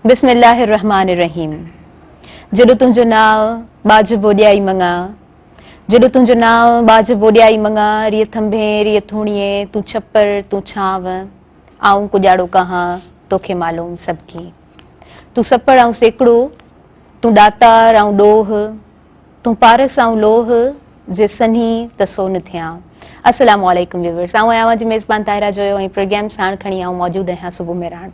बिस्मिल्लाहिर्रहमानिर्रहीम। जॾो तुंहिंजो नाव बाज बोॾियाई मंगा, जॾो तुंहिंजो नाव बाज बोॾियाई मंगा, रिय थंभे रिय थूणिए, तूं छपर तूं छांव, आऊं कुॼाड़ो कहां तोखे मालूम सबकी। तूं सपड़ ऐं सेकड़ो, तूं ॾातार ऐं ॾोह, तूं पारस ऐं लोह, जे सन्ही त सोन थियां। अस्सलामु अलैकुम व्यूअर्स, आऊं आवां जी मेज़बान ताहिरा जोयो ऐं प्रोग्राम साण खणी आऊं मौजूद आहियां सुबुह में राण।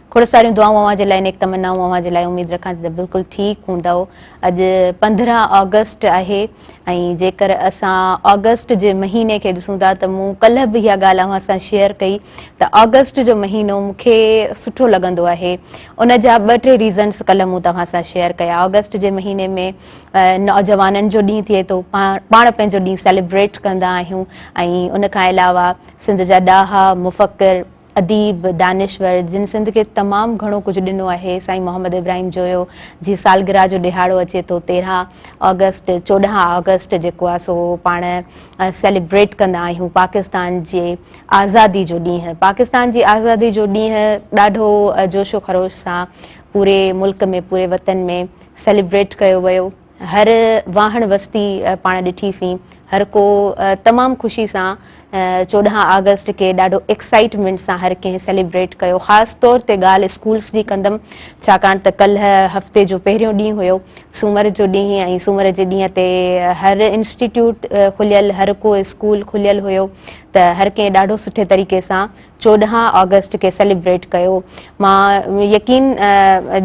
खोड़ सारियूं दुआऊं अवां जे लाइ, नेक तमन्नाऊं अवां जे लाइ, उम्मीद रखां थी त बिल्कुलु ठीकु हूंदव। अॼु 15 ऑगस्ट आहे ऐं जेकर असां ऑगस्ट जे महीने खे ॾिसूं था त मूं कल्ह बि इहा ॻाल्हि अव्हां सां शेयर कई त ऑगस्ट जो महीनो मूंखे सुठो लॻंदो आहे। उन जा 2-3 रीज़न्स कल्ह मूं तव्हां सां शेयर कया। ऑगस्ट जे महीने में नौजवाननि जो ॾींहुं थिए थो, पाण पंहिंजो ॾींहुं सेलिब्रेट कंदा आहियूं ऐं उन खां अलावा सिंध जा ॾाहा मुफ़क्किर, अदीब, दानिश्वर, जिन सिंध खे तमामु घणो कुझु ॾिनो आहे, साईं मोहम्मद इब्राहिम जोयो जी सालगिरह जो ॾिहाड़ो अचे थो 13 ऑगस्ट। 14 ऑगस्ट जेको आहे सो पाण सेलिब्रेट कंदा आहियूं पाकिस्तान जे आज़ादी जो ॾींहुं। पाकिस्तान जी आज़ादी जो ॾींहुं ॾाढो जोशो ख़रोश सां पूरे मुल्क में, पूरे वतन में सेलिब्रेट कयो वियो। हर वाहण वस्ती पाण ॾिठीसीं, हर को तमामु ख़ुशी सां 14 ऑगस्ट के ॾाढो एक्साइटमेंट सां हर कंहिं सेलिब्रेट कयो। ख़ासि तौर ते ॻाल्हि स्कूल्स जी कंदमि, छाकाणि त कल्ह हफ़्ते जो पहिरियों ॾींहुं हुयो, सूमर जो ॾींहुं, ऐं सूमर जे ॾींहं ते हर इंस्टीट्यूट खुलियल, हर को स्कूल खुलियल हुयो, त हर कंहिं ॾाढो सुठे तरीक़े सां 14 ऑगस्ट खे सेलिब्रेट कयो। मां यकीन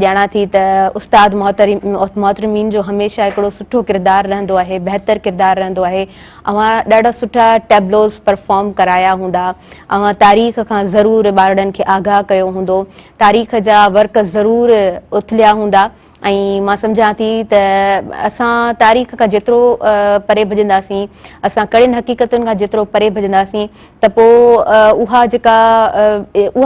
ॼाणा थी त उस्ताद मोहतरमीन जो हमेशह हिकिड़ो सुठो किरदारु रहंदो आहे, बहितर किरदारु रहंदो आहे। अवां ॾाढा सुठा टेबलोस परफॉर्म कराया हूंदा, अवां तारीख़ खां ज़रूरु ॿारनि खे आगाह कयो हूंदो, तारीख़ जा वर्क ज़रूरु उथलिया हूंदा। ऐं मां सम्झां थी त असां तारीख़ खां जेतिरो परे भॼंदासीं, असां कड़ियुनि हक़ीक़तुनि खां जेतिरो परे भॼंदासीं, त पोइ उहा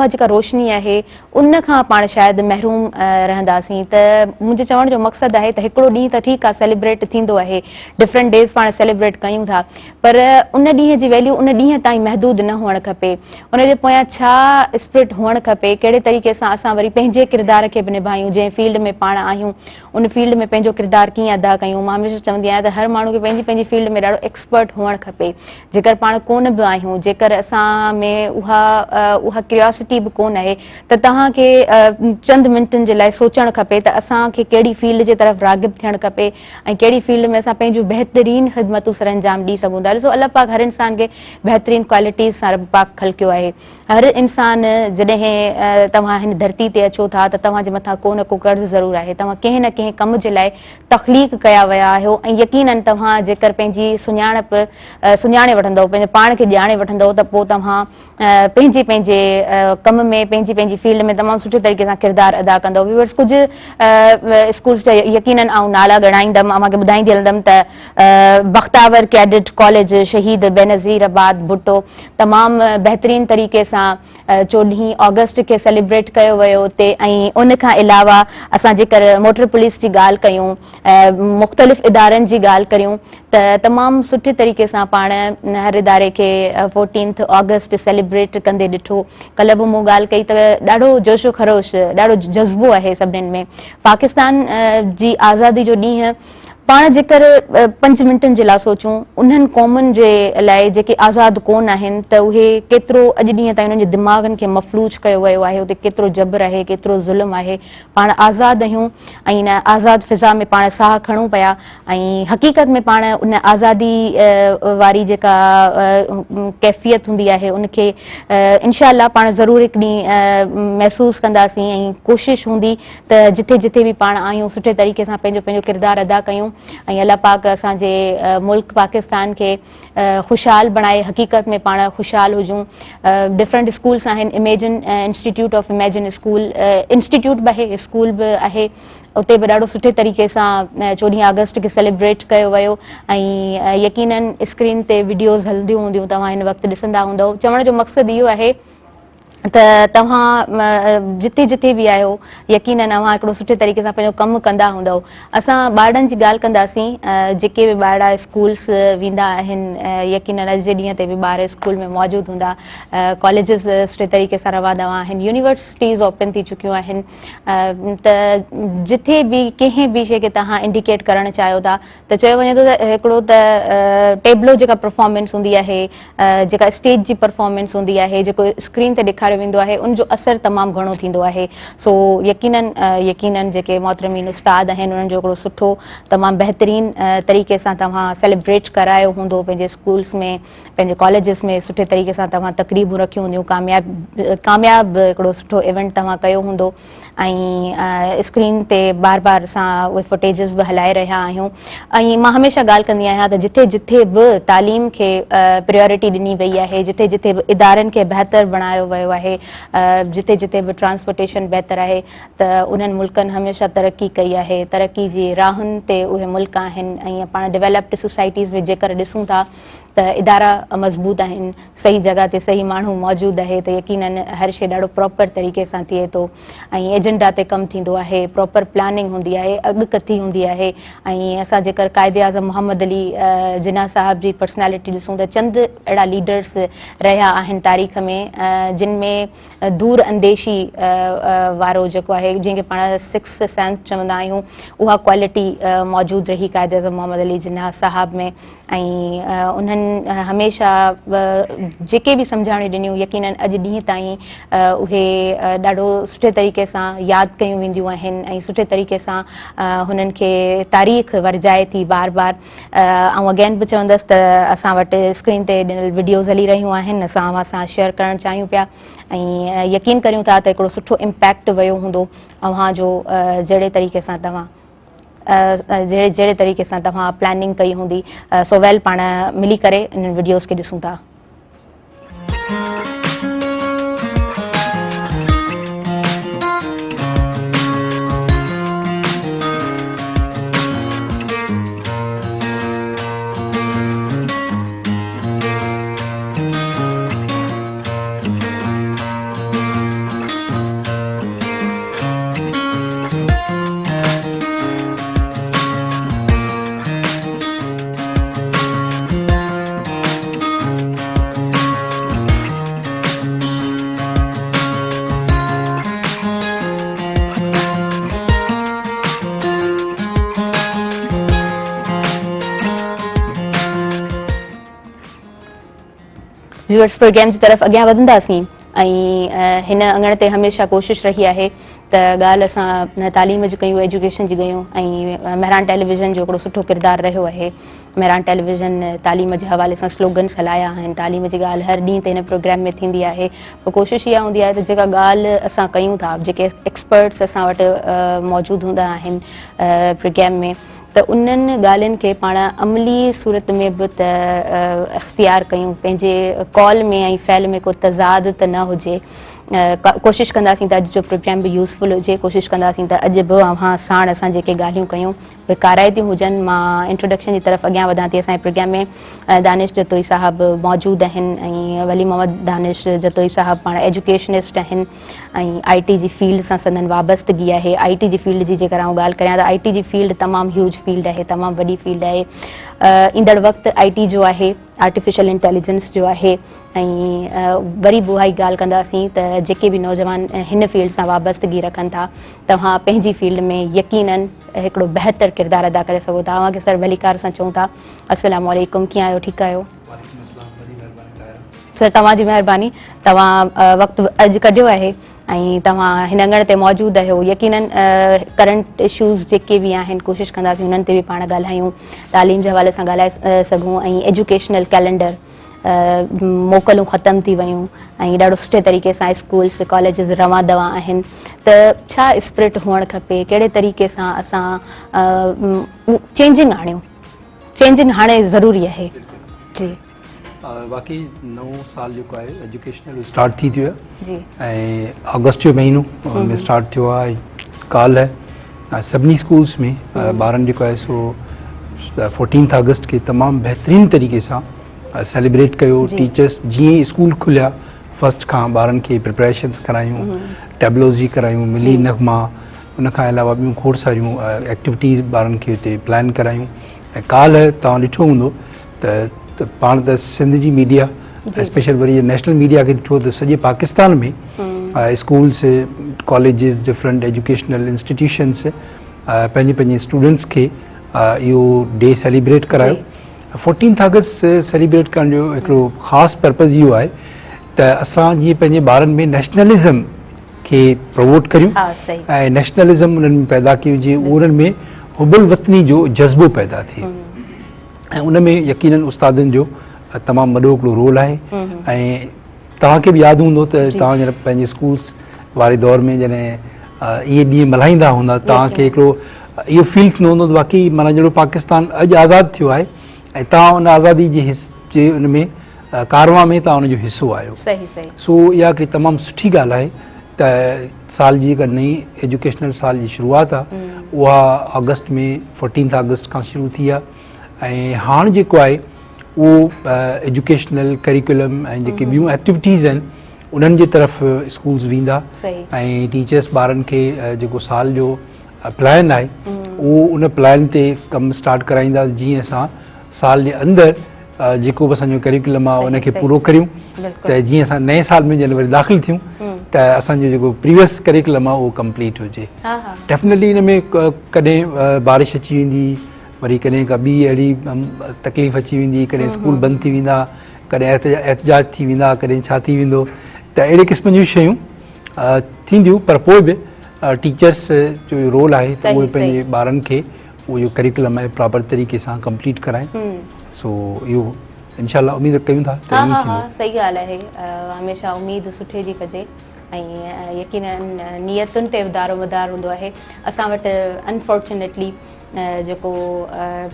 जेका रोशनी आहे उन खां पाण शायदि महरूम रहंदासीं। त मुंहिंजे चवण जो मक़सदु आहे त हिकिड़ो ॾींहुं त ठीकु आहे सेलिब्रेट थींदो आहे, डिफरेंट डेज़ पाण सेलिब्रेट कयूं था, पर उन ॾींहं जी वैल्यू उन ॾींहं ताईं महदूद न हुअणु खपे। उन जे पोयां छा स्पिरिट हुअणु खपे, कहिड़े तरीक़े सां असां वरी पंहिंजे किरदार खे बि निभायूं, जंहिं फील्ड में पाण आहियूं उन फील्ड में पंहिंजो किरदारु कीअं अदा कयूं। मां हमेशह चवंदी आहियां त हर माण्हू खे पंहिंजी पंहिंजी फील्ड में ॾाढो एक्सपर्ट हुअणु खपे। जेकर पाण कोन बि आहियूं, जेकर असां में उहा क्यूरियोसिटी बि कोन आहे, त तव्हांखे चंद मिंटनि जे लाइ सोचणु खपे त असांखे कहिड़ी फील्ड जे तरफ़ राग़िब थियणु खपे ऐं कहिड़ी फील्ड में असां पंहिंजूं बहितरीन ख़िदमतूं सर अंजाम ॾेई सघूं था। ॾिसो, अलाह पाक हर इंसान खे बहितरीन क्वालिटीज़ सां रब पाक ख़लकियो आहे। हर इंसान, जॾहिं तव्हां हिन धरती ते अचो था त तव्हांजे मथां को न को कर्ज़ु ज़रूरु आहे। तव्हां कंहिं न कंहिं कम जे लाइ तख़लीक़ कया विया आहियो ऐं यकीननि तव्हां जेकर पंहिंजी सुञाणे वठंदव, पंहिंजे पाण खे ॼाणे वठंदव, त पोइ तव्हां पंहिंजे पंहिंजे कम में, पंहिंजी पंहिंजी फील्ड में तमामु सुठे तरीक़े सां किरदारु अदा कंदव। व्यूअर्स, कुझु स्कूल्स जा यकीननि आउं नाला ॻणाईंदमि, अव्हांखे ॿुधाईंदी हलंदमि त बख़्तावर कैडेट कॉलेज शहीद बेनज़ीराबाद भुट्टो तमामु बहितरीन तरीक़े सां 14 ऑगस्ट खे सेलिब्रेट कयो वियो उते। ऐं उन खां अलावा असां जेकर मोटर पुलिस जी ॻाल्हि कयूं, मुख़्तलिफ़ इदारनि जी ॻाल्हि करियूं, त तमामु सुठे तरीक़े सां पाण हर इदारे खे 14 ऑगस्ट सेलिब्रेट कंदे ॾिठो। कल्ह बि मूं ॻाल्हि कई त ॾाढो जोशो ख़रोश, ॾाढो जज़्बो आहे सभिनीनि में। पाकिस्तान जी आज़ादी जो ॾींहुं पाण जेकर 5 मिंटनि जे लाइ सोचूं, उन्हनि क़ौमुनि जे लाइ जेके आज़ादु कोन आहिनि, त उहे केतिरो अॼु ॾींहं ताईं उन्हनि जे दिमाग़नि खे मफ़लूज कयो वियो आहे, उते केतिरो जबर आहे, केतिरो ज़ुल्म आहे। पाण आज़ादु आहियूं ऐं इन आज़ादु फ़िज़ा में पाण साह खणूं पिया ऐं हक़ीक़त में पाण उन आज़ादी वारी जेका कैफ़ियत हूंदी आहे उनखे इनशा अल्लाह पाण ज़रूरु हिकु ॾींहुं महसूसु कंदासीं। ऐं कोशिशि हूंदी त जिथे जिथे बि पाण आहियूं सुठे तरीक़े सां पंहिंजो पंहिंजो किरदारु अदा कयूं ऐं अल्लाह पाक असांजे मुल्क पाकिस्तान खे ख़ुशहाल बणाए। हक़ीक़त में पाण ख़ुशहाल हुजूं। डिफरेंट स्कूल्स आहिनि, imagine institute of imagine school, institute बि आहे, स्कूल बि आहे, उते बि ॾाढो सुठे तरीक़े सां 14 ऑगस्ट खे सेलिब्रेट कयो वियो। ऐं यकीननि स्क्रीन ते वीडियोज़ हलंदियूं हूंदियूं, तव्हां हिन वक़्तु ॾिसंदा हूंदव। चवण जो मक़सदु इहो आहे त तव्हां जिते जिते बि आहियो यकीनन अव्हां हिकिड़ो सुठे तरीक़े सां पंहिंजो कमु कंदा हूंदव। असां ॿारनि जी ॻाल्हि कंदासीं, जेके बि ॿार स्कूल्स वेंदा आहिनि, यकीनन अॼु जे ॾींहं ते बि ॿार स्कूल में मौजूदु हूंदा, कॉलेजिस सुठे तरीक़े सां रवा दवा आहिनि, यूनिवर्सिटीज़ ओपन थी चुकियूं आहिनि, त जिथे बि कंहिं बि शइ खे तव्हां इंडिकेट करणु चाहियो था त चयो वञे थो त हिकिड़ो त टेबलो जेका परफॉर्मेंस हूंदी आहे, जेका स्टेज जी परफॉर्मेंस हूंदी आहे, जेको स्क्रीन ते ॾेखारियो वेंदो आहे, उनजो असरु तमामु घणो थींदो आहे। सो यकीनन जेके मोहतरमीन उस्ताद आहिनि उन्हनि जो हिकिड़ो सुठो तमामु बहितरीन तरीक़े सां तव्हां सेलिब्रेट करायो हूंदो पंहिंजे स्कूल्स में, पंहिंजे कॉलेजिस में, सुठे तरीक़े सां तव्हां तक़रीबूं रखियूं हूंदियूं, कामयाबु हिकिड़ो सुठो इवेंट तव्हां कयो हूंदो, ऐं स्क्रीन ते बार बार असां उहे फुटेजिस बि हलाए रहिया आहियूं। ऐं मां हमेशह ॻाल्हि कंदी आहियां त जिथे जिथे बि तालीम खे प्रायोरिटी ॾिनी वई आहे, जिथे जिथे बि इदारनि खे बहितर बणायो वियो आहे, जिथे जिथे बि ट्रांसपोर्टेशन बहितर आहे, त उन्हनि मुल्कनि हमेशह तरक़ी कई आहे। तरक़ी जी राहुनि ते उहे मुल्क आहिनि, ऐं पाण डेवलप्ड सोसाइटीज़ में जेकर ॾिसूं था त इदारा मज़बूत आहिनि, सही जॻह ते सही माण्हू मौजूदु आहे, त यकीनन हर शइ ॾाढो प्रॉपर तरीक़े सां थिए थो, ऐं एजेंडा ते कमु थींदो आहे, प्रॉपर प्लानिंग हूंदी आहे, अॻकथी हूंदी आहे। ऐं असां जेकर क़ाइदे आज़म मोहम्मद अली जिन्ना साहिब जी पर्सनैलिटी ॾिसूं त चंद अहिड़ा लीडर्स रहिया आहिनि तारीख़ में, जिन में दूर अंदेशी वारो जेको आहे, जंहिंखे पाण सिक्स सेंस चवंदा आहियूं, उहा क्वालिटी मौजूदु रही क़ाइदे आज़म मोहम्मद अली जिन्ना साहिब में। ऐं उन्हनि हमेशह जेके बि सम्झाणियूं ॾिनियूं, यकीनन अॼु ॾींहं ताईं उहे ॾाढो सुठे तरीक़े सां यादि कयूं वेंदियूं आहिनि, ऐं सुठे तरीक़े सां हुननि खे तारीख़ वरजाए थी बार बार। ऐं अगेन बि चवंदसि त असां वटि स्क्रीन ते ॾिनल वीडियोज़ हली रहियूं आहिनि, असां अव्हां सां शेयर करणु चाहियूं पिया, ऐं यकीन करियूं था त हिकिड़ो सुठो इम्पैक्ट वियो हूंदो अव्हां जो, जहिड़े तरीक़े सां तव्हां जहिड़े तरीक़े सां तव्हां प्लानिंग कई हूंदी। सो वेल पाण मिली करे इन्हनि वीडियोज़ खे ॾिसूं था। व्यूअर्स, प्रोग्राम जी तरफ़ अॻियां वधंदासीं, ऐं हिन अङण ते हमेशह कोशिशि रही आहे त ॻाल्हि असां तालीम जी कयूं, एजुकेशन जी कयूं, ऐं मेहरान टेलीविज़न जो हिकिड़ो सुठो किरदारु रहियो आहे। मेहरान टेलीविज़न तालीम जे हवाले सां स्लोगन्स हलाया आहिनि, तालीम जी ॻाल्हि हर ॾींहं ते हिन प्रोग्राम में थींदी आहे। पोइ कोशिशि इहा हूंदी आहे त जेका ॻाल्हि असां कयूं था, जेके एक्सपर्ट्स असां वटि मौजूदु हूंदा आहिनि प्रोग्राम में, त उन्हनि ॻाल्हियुनि खे पाण अमली सूरत में बि त इख़्तियार कयूं, पंहिंजे कॉल में ऐं फ़ैल में को तज़ाद त न हुजे। कोशिशि कंदासीं त अॼु जो प्रोग्राम बि यूज़फुल हुजे, कोशिशि कंदासीं त अॼु बि अव्हां साण असां जेके ॻाल्हियूं कयूं उहे काराइतियूं हुजनि। मां इंट्रोडक्शन जी तरफ़ अॻियां वधां थी। असांजे प्रोग्राम में दानिश जतोई साहिबु मौजूदु आहिनि, ऐं वली मोहम्मद दानिश जतोई साहिबु पाण एजुकेशनिस्ट आहिनि, ऐं IT जी फील्ड सां संदन वाबस्तगी आहे। IT जी फील्ड जी जेकर आउं ॻाल्हि करियां त IT जी फील्ड तमामु ह्यूज फील्ड आहे, तमामु वॾी फील्ड आहे। ईंदड़ वक़्तु IT जो आहे, आर्टिफिशियल इंटेलिजेंस जो आहे, ऐं वरी बि उहा ई ॻाल्हि कंदासीं त जेके बि नौजवान हिन फील्ड सां वाबस्तगी रखनि था, तव्हां पंहिंजी फील्ड में यकीनन हिकिड़ो बहितर किरदारु अदा करे सघो था। तव्हांखे सर वलीकार सां चऊं था, अस्सलाम वालेकुम, कीअं आहियो, ठीकु आहियो? सर तव्हांजी महिरबानी, तव्हां वक़्तु अॼु कढियो आहे ऐं तव्हां हिन अङण ते मौजूदु आहियो। यकीनन करंट इशूज़ जेके बि आहिनि कोशिशि कंदासीं हुननि ते बि पाण ॻाल्हायूं, तालीम जे हवाले सां ॻाल्हाए सघूं, ऐं एजुकेशनल कैलेंडर मोकलूं ख़तमु थी वियूं, ऐं ॾाढो सुठे तरीक़े सां स्कूल्स कॉलेजिस रवां दवा आहिनि, त छा स्पिरिट हुअणु खपे, कहिड़े तरीक़े सां असां चेंजिंग आणियूं? चेंजिंग हाणे ज़रूरी आहे। जी वाकई नओं साल जेको आहे एजुकेशनल स्टार्ट थी वियो आहे, ऐं अगस्त जो महीनो में स्टार्ट थियो आहे। काल्ह सभिनी स्कूल्स में ॿारनि जेको आहे सो 14 अगस्त खे तमामु बहितरीन तरीक़े सां सेलिब्रेट कयो। टीचर्स जीअं स्कूल खुलिया फर्स्ट खां ॿारनि खे प्रिपरेशन्स करायूं, टेबलोज़ी करायूं, मिली नगमा, उन खां अलावा ॿियूं खोड़ सारियूं एक्टिविटीज़ ॿारनि खे हुते प्लान करायूं। ऐं काल्ह तव्हां ॾिठो हूंदो त पाण त सिंध जी मीडिया स्पेशल वरी नेशनल मीडिया खे ॾिठो त सॼे पाकिस्तान में schools, colleges, different educational institutions पंहिंजे पंहिंजे स्टूडेंट्स खे इहो डे सेलिब्रेट करायो। 14 अगस्त सेलिब्रेट करण जो हिकिड़ो ख़ासि पर्पज़ इहो आहे त असां जीअं पंहिंजे ॿारनि में नेशनलिज़म खे प्रमोट करियूं ऐं नेशनलिज़म उन्हनि में पैदा कयूं जीअं उन्हनि में हुबुल वतनी जो जज़्बो पैदा थिए। ऐं उन में यकीनन उस्तादनि जो तमामु वॾो हिकिड़ो रोल आहे। ऐं तव्हांखे बि यादि हूंदो त तव्हां जॾहिं पंहिंजे स्कूल्स वारे दौर में जॾहिं इहे ॾींहं मल्हाईंदा हूंदा तव्हांखे हिकिड़ो इहो फील थींदो हूंदो त वाक़ई माना जहिड़ो पाकिस्तान अॼु आज़ादु थियो आहे ऐं तव्हां उन आज़ादी जे उन में कारवां में तव्हां उनजो हिसो आहियो। सो इहा हिकिड़ी तमामु सुठी ॻाल्हि आहे त साल जी जेका नई एजुकेशनल साल जी शुरूआति आहे उहा अगस्त में 14 अगस्त खां शुरू थी आहे। ऐं हाणे जेको आहे उहो एजुकेशनल करिकुलम ऐं जेके ॿियूं एक्टिविटीज़ आहिनि उन्हनि जे तरफ़ स्कूल्स वेंदा ऐं टीचर्स ॿारनि खे जेको साल जो प्लान आहे उहो उन प्लान ते कमु स्टार्ट कराईंदा जीअं असां साल जे अंदरि जेको बि असांजो करिकुलम आहे उनखे पूरो करियूं त जीअं असां नए साल में जॾहिं वरी दाख़िल थियूं त असांजो जेको प्रीवियस करिकुलम आहे उहो कंप्लीट हुजे। डेफिनेटली इन में कॾहिं बारिश अची वेंदी, वरी कॾहिं का ॿी अहिड़ी तकलीफ़ अची वेंदी, कॾहिं स्कूल बंदि थी वेंदा, कॾहिं एहतजाज थी वेंदा, कॾहिं छा थी वेंदो, त अहिड़े क़िस्म जूं शयूं थींदियूं। पर पोइ बि टीचर्स जो रोल आहे त उहे पंहिंजे ॿारनि खे उहो जो करिकुलम आहे प्रॉपर तरीक़े सां कंप्लीट कराइनि। सो इहो इंशाल्लाह उम्मीद कयूं था त ईअं थींदो। सही ॻाल्हि आहे, हमेशह उम्मीद सुठे जी कजे ऐं यकीनन नियतुनि ते दारो मदार हूंदो आहे। असां वटि अनफॉर्चुनेटली जेको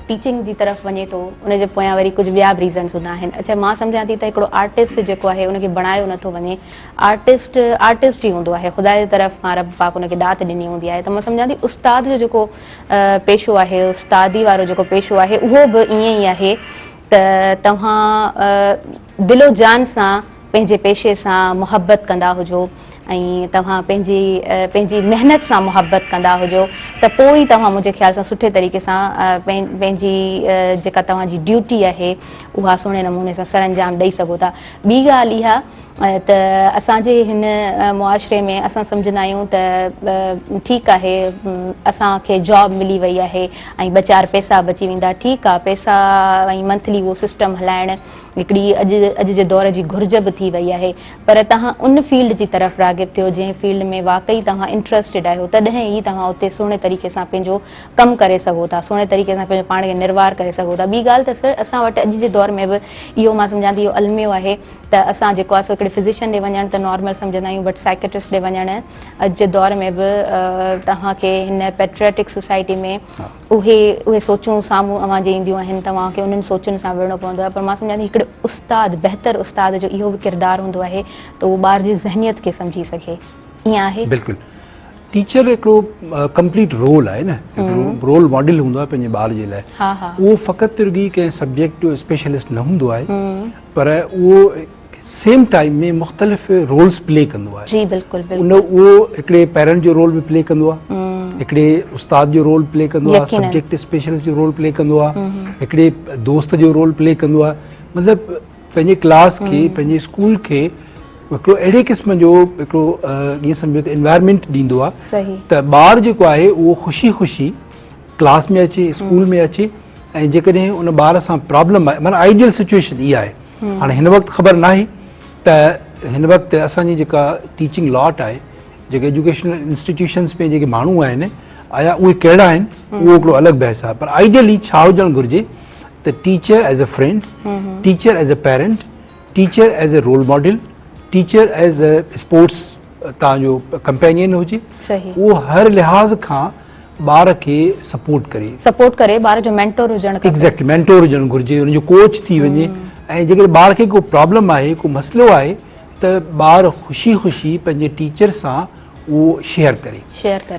टीचिंग जी तरफ़ वञे थो उनजे पोयां वरी कुझु ॿिया बि रीज़न्स हूंदा आहिनि। अच्छा, मां सम्झां थी त हिकिड़ो आर्टिस्ट जेको आहे उनखे बणायो नथो वञे, आर्टिस्ट ई हूंदो आहे, ख़ुदा जी तरफ़ खां रब पाक उनखे दात ॾिनी हूंदी आहे। त मां सम्झां थी उस्ताद जो जेको पेशो आहे, उस्तादी वारो जेको पेशो आहे उहो बि ईअं ई आहे त तव्हां दिलो जान सां पंहिंजे पेशे सां मुहबत कंदा हुजो ऐं तव्हां पंहिंजी महिनत सां मुहबत कंदा हुजो त पोइ ई तव्हां मुंहिंजे ख़्याल सां सुठे तरीक़े सां पंहिंजी जेका तव्हांजी ड्यूटी आहे उहा सुहिणे नमूने सां सरअंजाम ॾेई सघो था। ॿी ॻाल्हि इहा त असांजे हिन मुआशिरे में असां सम्झंदा आहियूं त ठीकु आहे असांखे जॉब मिली वई आहे ऐं 2-4 पैसा बची वेंदा, ठीकु आहे, पैसा ऐं मंथली उहो सिस्टम हलाइणु हिकिड़ी अॼु जे दौर जी घुर्ज बि थी वई आहे। पर तव्हां उन फील्ड जी तरफ़ राग़िब थियो जंहिं फील्ड में वाक़ई तव्हां इंट्रस्टेड आहियो, तॾहिं ई तव्हां उते सुहिणे तरीक़े सां पंहिंजो कमु करे सघो था, सुहिणे तरीक़े सां पंहिंजो पाण खे निर्वाह करे सघो था। ॿी ॻाल्हि त सर असां वटि अॼु जे दौर में बि इहो मां सम्झां थी इहो अलमियो आहे त असां जेको आहे सो हिकिड़े फिज़िशियन ॾे वञणु त नॉर्मल सम्झंदा आहियूं, बट साइकेट्रिस्ट ॾे वञणु अॼु जे दौर में बि तव्हांखे हिन पेट्रियोटिक सोसाइटी में उहे सोचूं साम्हूं अवां जे ईंदियूं आहिनि, तव्हांखे उन्हनि सोचुनि सां विढ़णो पवंदो आहे। पर मां सम्झां थी हिकिड़े उस्ताद, बहितर उस्ताद जो इहो बि किरदारु हूंदो आहे त उहो ॿार जी ज़हनियत खे सम्झी सघे। ईअं आहे बिल्कुलु। टीचर हिकिड़ो कंप्लीट रोल आहे न, हिकिड़ो रोल मॉडल हूंदो आहे पंहिंजे ॿार जे लाइ। उहो फ़क़ति रुॻी कंहिं सब्जेक्ट जो स्पेशलिस्ट न हूंदो आहे, पर उहो सेम टाइम में मुख़्तलिफ़ रोल्स प्ले कंदो आहे। जी बिल्कुलु। उहो हिकिड़े पेरेंट जो रोल बि प्ले कंदो आहे, हिकिड़े उस्ताद जो रोल प्ले कंदो आहे, सब्जेक्ट स्पेशलिस्ट जो रोल प्ले कंदो आहे, हिकिड़े दोस्त जो रोल प्ले कंदो आहे। मतिलबु पंहिंजे क्लास खे, पंहिंजे स्कूल खे हिकिड़ो अहिड़े क़िस्म जो हिकिड़ो ईअं सम्झो त एनवायरमेंट ॾींदो आहे त ॿारु जेको आहे उहो ख़ुशी ख़ुशी क्लास में अचे, स्कूल में अचे। ऐं जेकॾहिं उन ॿार सां प्रॉब्लम आहे, माना आइडियल सिचुएशन इहा आहे। हाणे हिन वक़्तु ख़बर न आहे त हिन वक़्तु असांजी जेका टीचिंग लॉट आहे, जेके एजुकेशनल इंस्टीट्यूशन्स में जेके माण्हू आहिनि आया उहे कहिड़ा आहिनि, उहो हिकिड़ो अलॻि बहस आहे। पर आइडियली छा हुजणु घुरिजे त teacher as a friend, teacher as a parent, teacher as a role model, teacher as a sports तव्हांजो कंपेनियन हुजे, उहो हर लिहाज़ खां ॿार खे सपोर्ट करे ॿार जो मेंटोर हुजणु खपे। एग्ज़ैक्टली, मेंटोर हुजणु घुरिजे, हुनजो कोच थी वञे। ऐं जेकॾहिं ॿार खे को प्रॉब्लम आहे, को मसइलो आहे त ॿार ख़ुशी ख़ुशी पंहिंजे टीचर सां उहो शेयर करे।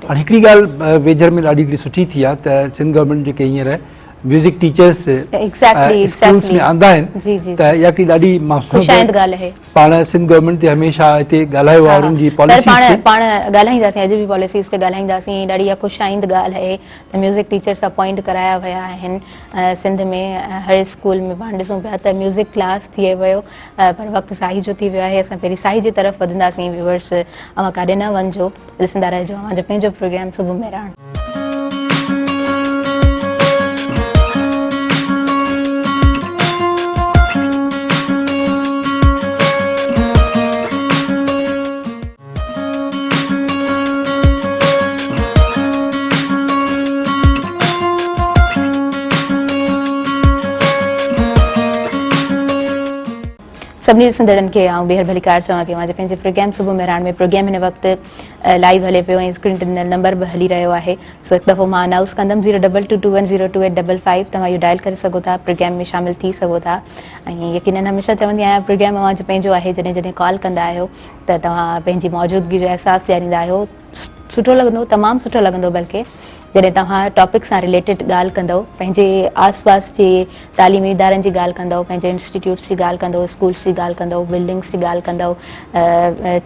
हाणे हिकिड़ी ॻाल्हि वेझर में ॾाढी हिकिड़ी सुठी थी आहे त सिंध गवर्नमेंट जेके हींअर म्यूज़िक टीचर्स स्कूल्स में आंदा आहिनि जी जी त इहा हिकिड़ी ॾाढी ख़ुशाइंद ॻाल्हि आहे। पाण सिंध गवर्नमेंट ते हमेशह हिते ॻाल्हायो आहे उन्हनि जी पॉलिसीज़ पाण ॻाल्हाईंदासीं, अॼु बि पॉलिसीज़ ते ॻाल्हाईंदासीं। ॾाढी इहा ख़ुशाइंद ॻाल्हि आहे त म्यूज़िक टीचर्स अपॉइंट कराया विया आहिनि सिंध में। हर स्कूल में पाण ॾिसूं पिया त म्यूज़िक क्लास थी वियो, पर वक़्तु साही जो थी वियो आहे। असां पहिरीं साही जी तरफ़ वधंदासीं। व्यूअर्स, अवां काॾे न वञिजो, ॾिसंदा रहिजो अवांजो पंहिंजो प्रोग्राम सुबुह मेहरान। सभिनी ॾिसंदड़नि खे आउं ॿीहर भली कार चवां थी अवांजे पंहिंजे प्रोग्राम सुबुह मेहरान में। प्रोग्राम हिन वक़्तु लाइव हले पियो ऐं स्क्रीन ते नंबर बि हली रहियो आहे। सो हिकु दफ़ो मां अनाउंस कंदमि 02221022855 तव्हां इहो डायल करे सघो था, प्रोग्राम में शामिल थी सघो था। ऐं यकीनन हमेशह चवंदी आहियां प्रोग्राम अवांजो पंहिंजो आहे। जॾहिं जॾहिं कॉल कंदा आहियो त तव्हां पंहिंजी मौजूदगी जो अहसासु ॾियारींदा आहियो। सुठो लॻंदो, तमामु सुठो लॻंदो बल्कि जॾहिं तव्हां टॉपिक सां रिलेटेड ॻाल्हि कंदव, पंहिंजे आस पास जे तालीमी इदारनि जी ॻाल्हि कंदव, पंहिंजे इंस्टीट्यूट्स जी ॻाल्हि कंदव, स्कूल्स जी ॻाल्हि कंदव, बिल्डिंग्स जी ॻाल्हि कंदव,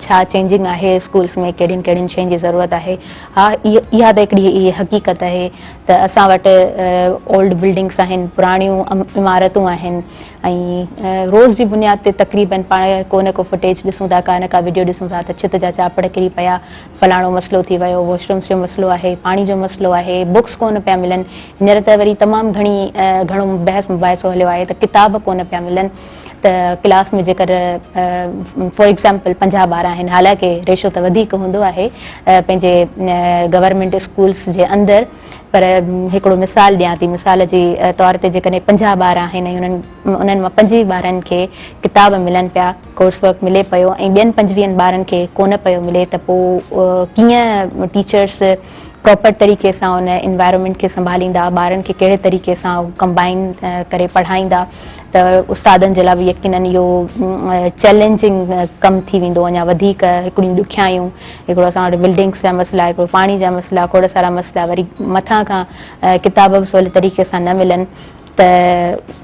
छा चेंजिंग आहे स्कूल्स में, कहिड़ियुनि कहिड़ियुनि शयुनि जी ज़रूरत आहे। हा, इहा त हिकिड़ी हक़ीक़त आहे त असां वटि ओल्ड बिल्डिंग्स आहिनि, पुराणियूं इमारतूं आहिनि ऐं रोज़ जी बुनियाद ते तक़रीबन पाण को न को फुटेज ॾिसूं था, का न का वीडियो ॾिसूं था त छित जा चापड़ किरी पिया, फलाणो मसइलो थी वियो, वॉशरूम्स जो मसइलो आहे, पाणी जो मसइलो आहे, बुक्स कोन पिया मिलनि। हींअर त वरी तमामु घणो बहस मुबाहिसो हलियो आहे त किताब कोन पिया मिलनि। त क्लास में जेकर फॉर एग्ज़ाम्पल 50 ॿार आहिनि, हालांकि रेशो त वधीक हूंदो आहे पंहिंजे गवर्नमेंट स्कूल्स जे अंदरि, पर हिकिड़ो मिसाल ॾियां थी। मिसाल जे तौर ते जेकॾहिं 50 ॿार आहिनि ऐं उन्हनि मां 25 ॿारनि खे किताब मिलनि पिया, कोर्स वर्क मिले पियो ऐं ॿियनि 25 ॿारनि खे कोन पियो मिले, त पोइ कीअं टीचर्स प्रॉपर तरीक़े सां उन एनवायरनमेंट खे संभालींदा, ॿारनि खे कहिड़े तरीक़े सां कंबाइन करे पढ़ाईंदा। त उस्तादनि जे लाइ बि यकीनन इहो चैलेंजिंग कमु थी वेंदो, अञा वधीक हिकिड़ियूं ॾुखियायूं। हिकिड़ो असां वटि बिल्डिंग्स जा मसइला, हिकिड़ो पाणी जा मसइला, खोड़ सारा मसइला, वरी मथां खां किताब बि सवले तरीक़े सां न मिलनि। त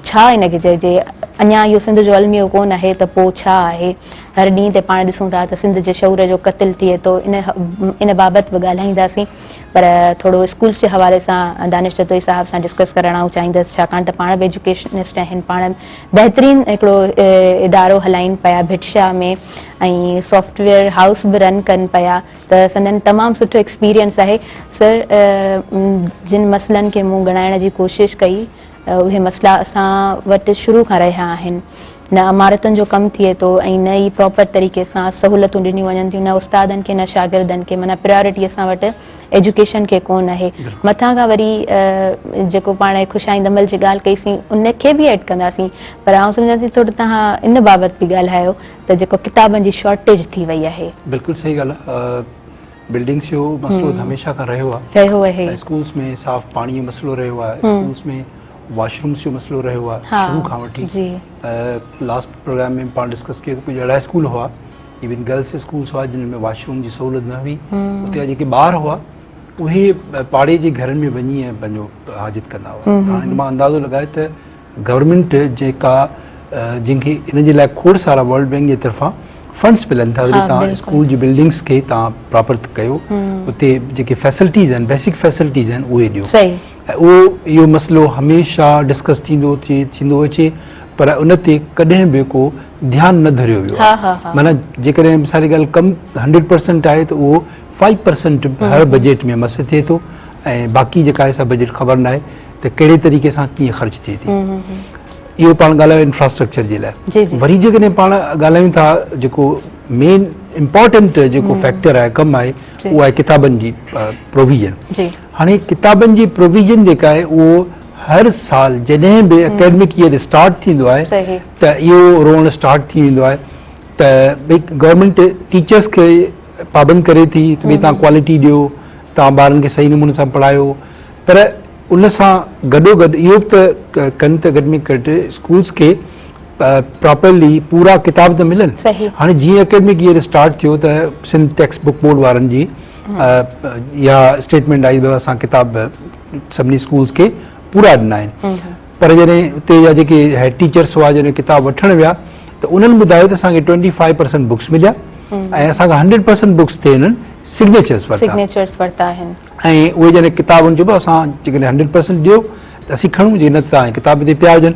छा हिनखे चइजे, अञा इहो सिंध जो अलमियो कोन आहे त पोइ छा आहे। हर ॾींहं ते पाण ॾिसूं था त सिंध जे शऊर जो क़त्ल थिए थो। इन बाबति बि ॻाल्हाईंदासीं, पर थोरो स्कूल्स जे हवाले सां दानिश चतोई साहिब सां डिस्कस करणु आऊं चाहींदसि, छाकाणि त पाण बि एजुकेशनिस्ट आहिनि, पाण बहितरीनु हिकिड़ो इदारो हलाइनि पिया भिटशा में ऐं सॉफ्टवेयर हाउस बि रन कनि पिया, त संदन तमामु सुठो एक्सपीरियंस आहे। सर, जिन मसइलनि खे मूं ॻणाइण जी कोशिशि कई, उहे मसइला असां वटि शुरू खां रहिया आहिनि। न इमारतुनि जो कमु थिए थो ऐं न ई प्रॉपर तरीक़े सां सहूलियतूं ॾिनियूं वञनि थियूं, न उस्तादनि खे न शागिर्दनि खे। माना प्रायोरिटी असां वटि एजुकेशन खे कोन आहे। मथां खां वरी जेको पाण ख़ुशाइंद अमल जी ॻाल्हि कईसीं उनखे बि एड कंदासीं, पर आउं सम्झां थी थोरो तव्हां इन बाबति बि ॻाल्हायो त जेको किताबनि जी शॉर्टेज थी वई आहे। बिल्कुलु सही ॻाल्हि आहे। बिल्डिंग्स जो मसइलो हमेशह खां रहियो आहे। स्कूल्स में साफ़ पाणी जो मसइलो रहियो आहे, स्कूल्स में वॉशरूम्स जो मसइलो रहियो आहे शुरू खां वठी। लास्ट प्रोग्राम में पाण डिस्कस कयो त कुझु अहिड़ा स्कूल हुआ, इवन गर्ल्स स्कूल्स हुआ जिन में वॉशरूम जी सहूलियत न हुई। उते जेके ॿार हुआ उहे पाड़े जे घरनि में वञी ऐं पंहिंजो हाजत कंदा हुआ। हाणे मां अंदाज़ो लॻाए त गवर्नमेंट जेका जिनखे इन जे लाइ खोड़ सारा वर्ल्ड बैंक जे तरफ़ां फंड्स मिलनि था, वरी तव्हां स्कूल जी बिल्डिंग्स खे तव्हां प्रॉपर कयो, उते जेके फैसिलिटीज़ आहिनि, बेसिक फैसिलिटीज़ आहिनि, उहे ॾियो। उहो इहो मसइलो हमेशह डिस्कस थींदो अचे, पर उन ते कॾहिं बि को ध्यानु न धरियो वियो आहे। माना जेकॾहिं मिसाल ॻाल्हि कमु 100% आहे त उहो 5% हर बजट में मस थिए थो ऐं बाक़ी जेका आहे सा बजट ख़बर न आहे त कहिड़े तरीक़े सां कीअं ख़र्च थिए थी। इहो पाण ॻाल्हायो इंफ्रास्ट्रक्चर जे लाइ। वरी जेकॾहिं पाण ॻाल्हायूं था जेको मेन इम्पोर्टेंट जेको फैक्टर आहे, कमु आहे, उहो आहे किताबनि जी प्रोविजन। हाणे किताबनि जी प्रोविजन जेका आहे उहो हर साल जॾहिं बि एकेडमिक ईयर स्टार्ट थींदो आहे त इहो रोअण स्टार्ट थी वेंदो आहे त भई गवर्नमेंट टीचर्स खे पाबंद करे थी त भई तव्हां क्वालिटी ॾियो, तव्हां ॿारनि खे सही नमूने सां पढ़ायो, पर उन सां गॾोगॾु इहो त कनि त घटि में घटि स्कूल्स खे प्रॉपरली पूरा किताब त मिलनि। हाणे जीअं एकेडमिक ईयर स्टार्ट थियो त सिंध टेक्स्ट बुक बोर्ड वारनि जी इहा स्टेटमेंट आई अथव, असां किताब सभिनी स्कूल्स खे पूरा ॾिना आहिनि। पर जॾहिं उते जा जेके हेड टीचर्स हुआ जॾहिं किताब वठण विया त उन्हनि ॿुधायो त असांखे 25% बुक्स मिलिया ऐं असांखां 100% बुक्स ते हिननि सिग्नेचर्स वरिता आहिनि ऐं उहे जॾहिं किताबुनि चइबो असां जेकॾहिं 100% ॾियो त असीं खणूं जे न तव्हां किताब ते पिया हुजनि।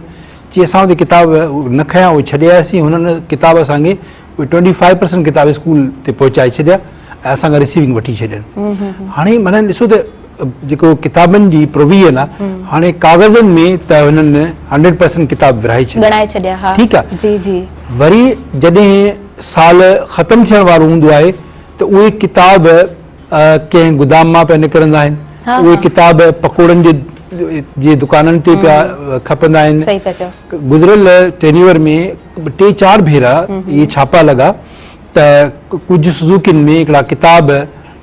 चई असां हुते किताब न खयां उहे छॾे आयासीं, हुननि किताब असांखे उहे 25% किताब स्कूल ते पहुचाए छॾिया ऐं असांखां रिसीविंग वठी छॾियनि। हाणे माना ॾिसो त जेको किताबनि जी प्रोविजन आहे हाणे कागज़नि में त हुननि 100% किताब विराए छॾिया। ठीकु आहे, वरी जॾहिं साल ख़तमु थियण वारो हूंदो आहे त उहे किताब कंहिं गोदाम मां पिया निकिरंदा आहिनि, उहे किताब पकोड़नि जे दुकाननि ते पिया खपंदा आहिनि। गुज़िरियल टेन्यूअर में 3-4 भेरा इहे छापा लॻा त कुझु सुज़ुकियुनि में हिकिड़ा किताब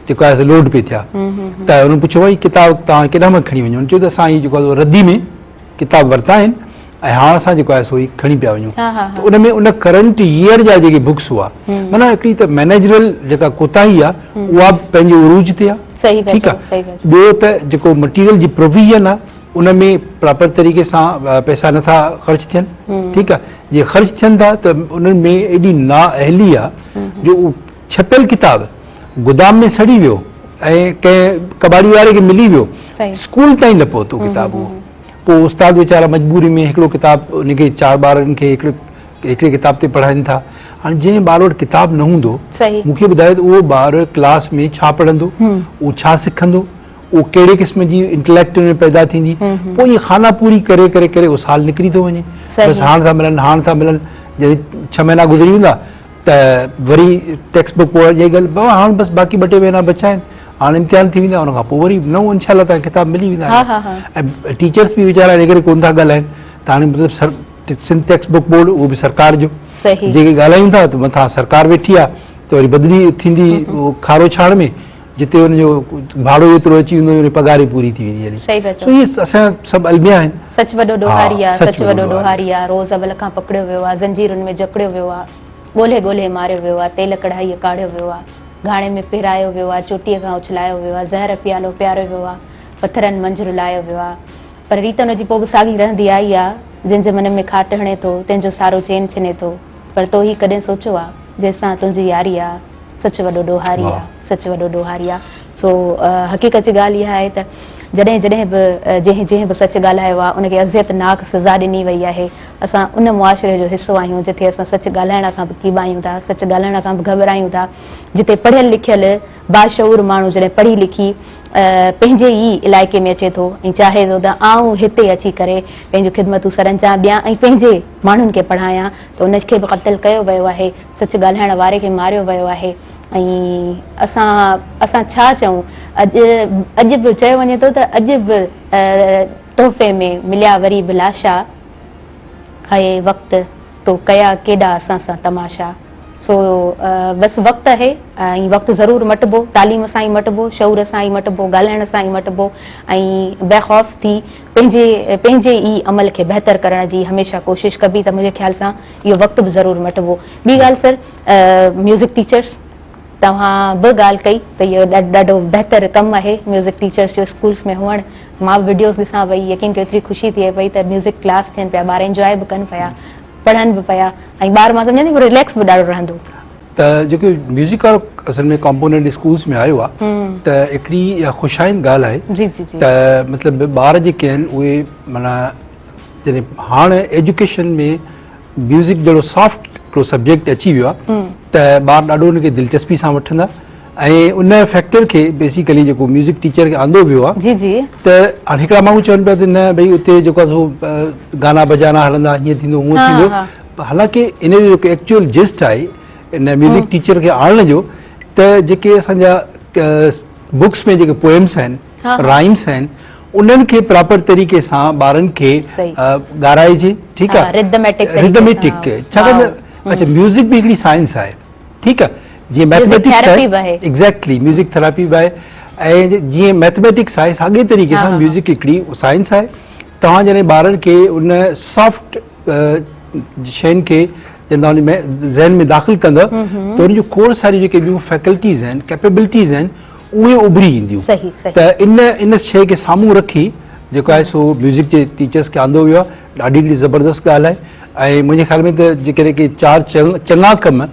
जेको आहे लोड पे थिया त हुननि पुछियो भई किताब तव्हां केॾां मां खणी वञो, चयो त असां हीअ जेको आहे रद्दी में किताब वरिता आहिनि ऐं हाणे असां जेको आहे सो खणी पिया वञूं। त उन में उन करंट ईयर जा जेके बुक्स हुआ माना हिकिड़ी त मैनेजरल जेका कोताही आहे उहा पंहिंजे उरूज ते आहे। ठीकु आहे, ॿियो त जेको मटीरियल जी प्रोविजन आहे उन में प्रॉपर तरीक़े सां पैसा नथा ख़र्च थियनि। ठीकु आहे, जीअं ख़र्च थियनि था त उन्हनि में एॾी नाअहली आहे जो छपियल किताब गोदाम में सड़ी वियो ऐं कंहिं कबाड़ी वारे खे मिली वियो, स्कूल ताईं न पहुतो किताब उहो। पोइ उस्ताद वीचारा मजबूरी में हिकिड़ो किताब उनखे 4 ॿारनि खे हिकिड़े किताब ते पढ़ाइनि था। हाणे जंहिं ॿार वटि किताब न हूंदो मूंखे ॿुधायो त उहो ॿार क्लास में छा पढ़ंदो, उहो छा सिखंदो, उहो कहिड़े क़िस्म जी इंटेलेक्ट में पैदा थींदी। पोइ इहे खाना पूरी करे करे करे उहो साल निकिरी थो वञे, बसि हाणे था मिलनि जॾहिं 6 महीना गुज़री वेंदा त वरी टेक्स्ट बुक इहा ॻाल्हि बाबा हाणे बसि बाक़ी 2-टे महीना बचा आहिनि, हाणे इम्तिहान थी वेंदा, हुन खां पोइ वरी नओं इंशाल्लाह तव्हांखे किताब मिली वेंदा। ऐं टीचर्स बि वीचारा इन करे कोन था ॻाल्हाइनि त हाणे मतिलबु सिंध टेक्स्ट बुक बोर्ड उहो बि सरकार जो जेके ॻाल्हायूं था त मथां सरकार वेठी आहे त वरी बदिली थींदी खारो छाड़ में जिते हुनजो भाड़ो एतिरो अची वेंदो हुन पघार ई पूरी थी वेंदी। सो इहे असांजा सभु अलमिया आहिनि। सच वॾो ॾोहारी आहे, सच वॾो ॾोहारी आहे, रोज़ अवल खां पकड़ियो वियो आहे, ज़ंजीरुनि में जकड़ियो वियो आहे, ॻोल्हे ॻोल्हे मारियो वियो आहे, तेल कढ़ाई काढ़ियो वियो आहे, घाणे में पिरायो वियो आहे, चोटीअ खां उछलायो वियो आहे, ज़हर पियालो पियारियो वियो आहे, पथरनि मंझर लायो वियो आहे। पर रीत हुनजी पोइ बि साॻी रहंदी आई आहे, जंहिंजे मन में खाट हणे थो तंहिंजो सारो चैन छिने थो। पर तो ही कॾहिं सोचियो आहे जंहिंसां तुंहिंजी यारी आहे सच वॾो ॾोहारी आहे, सच वॾो ॾोहारी आहे। सो हक़ीक़त जी ॻाल्हि इहा आहे त जॾहिं जॾहिं बि जंहिं बि सच ॻाल्हायो आहे उनखे अज़ियतनाक सज़ा ॾिनी वई आहे। असां उन मुआशिरे जो हिसो आहियूं जिथे असां सच ॻाल्हाइण खां बि कीबायूं था, सच ॻाल्हाइण खां बि घबरायूं था, जिते पढ़ियल लिखियल बाशऊर माण्हू जॾहिं पढ़ी लिखी पंहिंजे ई इलाइक़े में अचे थो ऐं चाहे थो त आऊं हिते अची करे पंहिंजूं ख़िदमतूं सर अंजाम ॾियां ऐं पंहिंजे माण्हुनि खे पढ़ायां, त उनखे बि क़त्ल कयो वियो आहे, सच ॻाल्हाइण वारे खे मारियो वियो आहे। ऐं असां छा चऊं, अॼु बि चयो वञे थो त अॼु बि तोहफ़े में मिलिया वरी बि लाशा, हाए वक़्तु तो कया केॾा असां सां तमाशा। सो बसि वक़्तु आहे ऐं वक़्तु ज़रूरु मटिबो, तालीम सां ई मटिबो, शऊर सां ई मटिबो, ॻाल्हाइण सां ई मटिबो ऐं बेख़ौफ़ थी पंहिंजे ई अमल खे बहितर करण जी हमेशह कोशिशि कबी त मुंहिंजे ख़्याल सां इहो वक़्तु बि ज़रूरु मटिबो। ॿी ॻाल्हि सर, म्यूज़िक टीचर्स तव्हां बि ॻाल्हि कई त इहो ॾाढो बहितरु कमु आहे म्यूज़िक टीचर्स जो स्कूल्स में हुअणु। मां बि वीडियोज़ ॾिसां पई, यकीन कयो एतिरी ख़ुशी थिए पई त म्यूज़िक क्लास थियनि पिया, ॿार इंजॉय बि कनि पिया, पढ़नि बि पिया ऐं ॿार मां सम्झां थी रिलैक्स बि ॾाढो रहंदो। त जेको म्यूज़िक वारो असल में कॉम्पोनेंट स्कूल्स में आयो आहे त हिकिड़ी इहा ख़ुशाइंद ॻाल्हि आहे त मतिलबु ॿार जेके आहिनि उहे माना जॾहिं हाणे एजुकेशन में म्यूज़िक जहिड़ो सॉफ्ट हिकिड़ो सब्जेक्ट अची वियो आहे त ॿार ॾाढो हुनखे दिलचस्पी सां वठंदा ऐं उन फैक्टर खे बेसिकली जेको म्यूज़िक टीचर खे आंदो वियो आहे त हाणे हिकिड़ा माण्हू चवनि पिया त न भई उते जेको आहे सो गाना बजाना हलंदा, हीअं थींदो हूअं थींदो। हालांकि इन जो जेको एक्चुअल जिस्ट आहे इन म्यूज़िक टीचर खे आणण जो त जेके असांजा बुक्स में जेके पोएम्स आहिनि, राइम्स आहिनि, उन्हनि खे प्रॉपर तरीक़े सां ॿारनि खे ॻाराइजे। ठीकु आहे, रिदमेटिक छाकाणि त अच्छा म्यूज़िक बि हिकिड़ी साइंस आहे। ठीकु आहे, जीअं मैथमेटिक्स आहे, एग्ज़ैक्टली म्यूज़िक थेरेपी बि आहे ऐं जीअं मैथमेटिक्स आहे साॻे तरीक़े सां म्यूज़िक हिकिड़ी साइंस आहे। तव्हां जॾहिं ॿारनि खे उन सॉफ्ट शयुनि खे जॾहिं हुन में ज़हन में दाख़िल कंदव त हुन जूं खोड़ सारियूं जेके ॿियूं फैकल्टीज़ आहिनि, कैपेबिलिटीज़ आहिनि, उहे उभरी ईंदियूं। त इन शइ खे साम्हूं रखी जेको आहे सो म्यूज़िक जे टीचर्स खे आंदो वियो आहे। ॾाढी हिकिड़ी ज़बरदस्त ॻाल्हि आहे ऐं मुंहिंजे ख़्याल में त जेकॾहिं के 4 चङा कम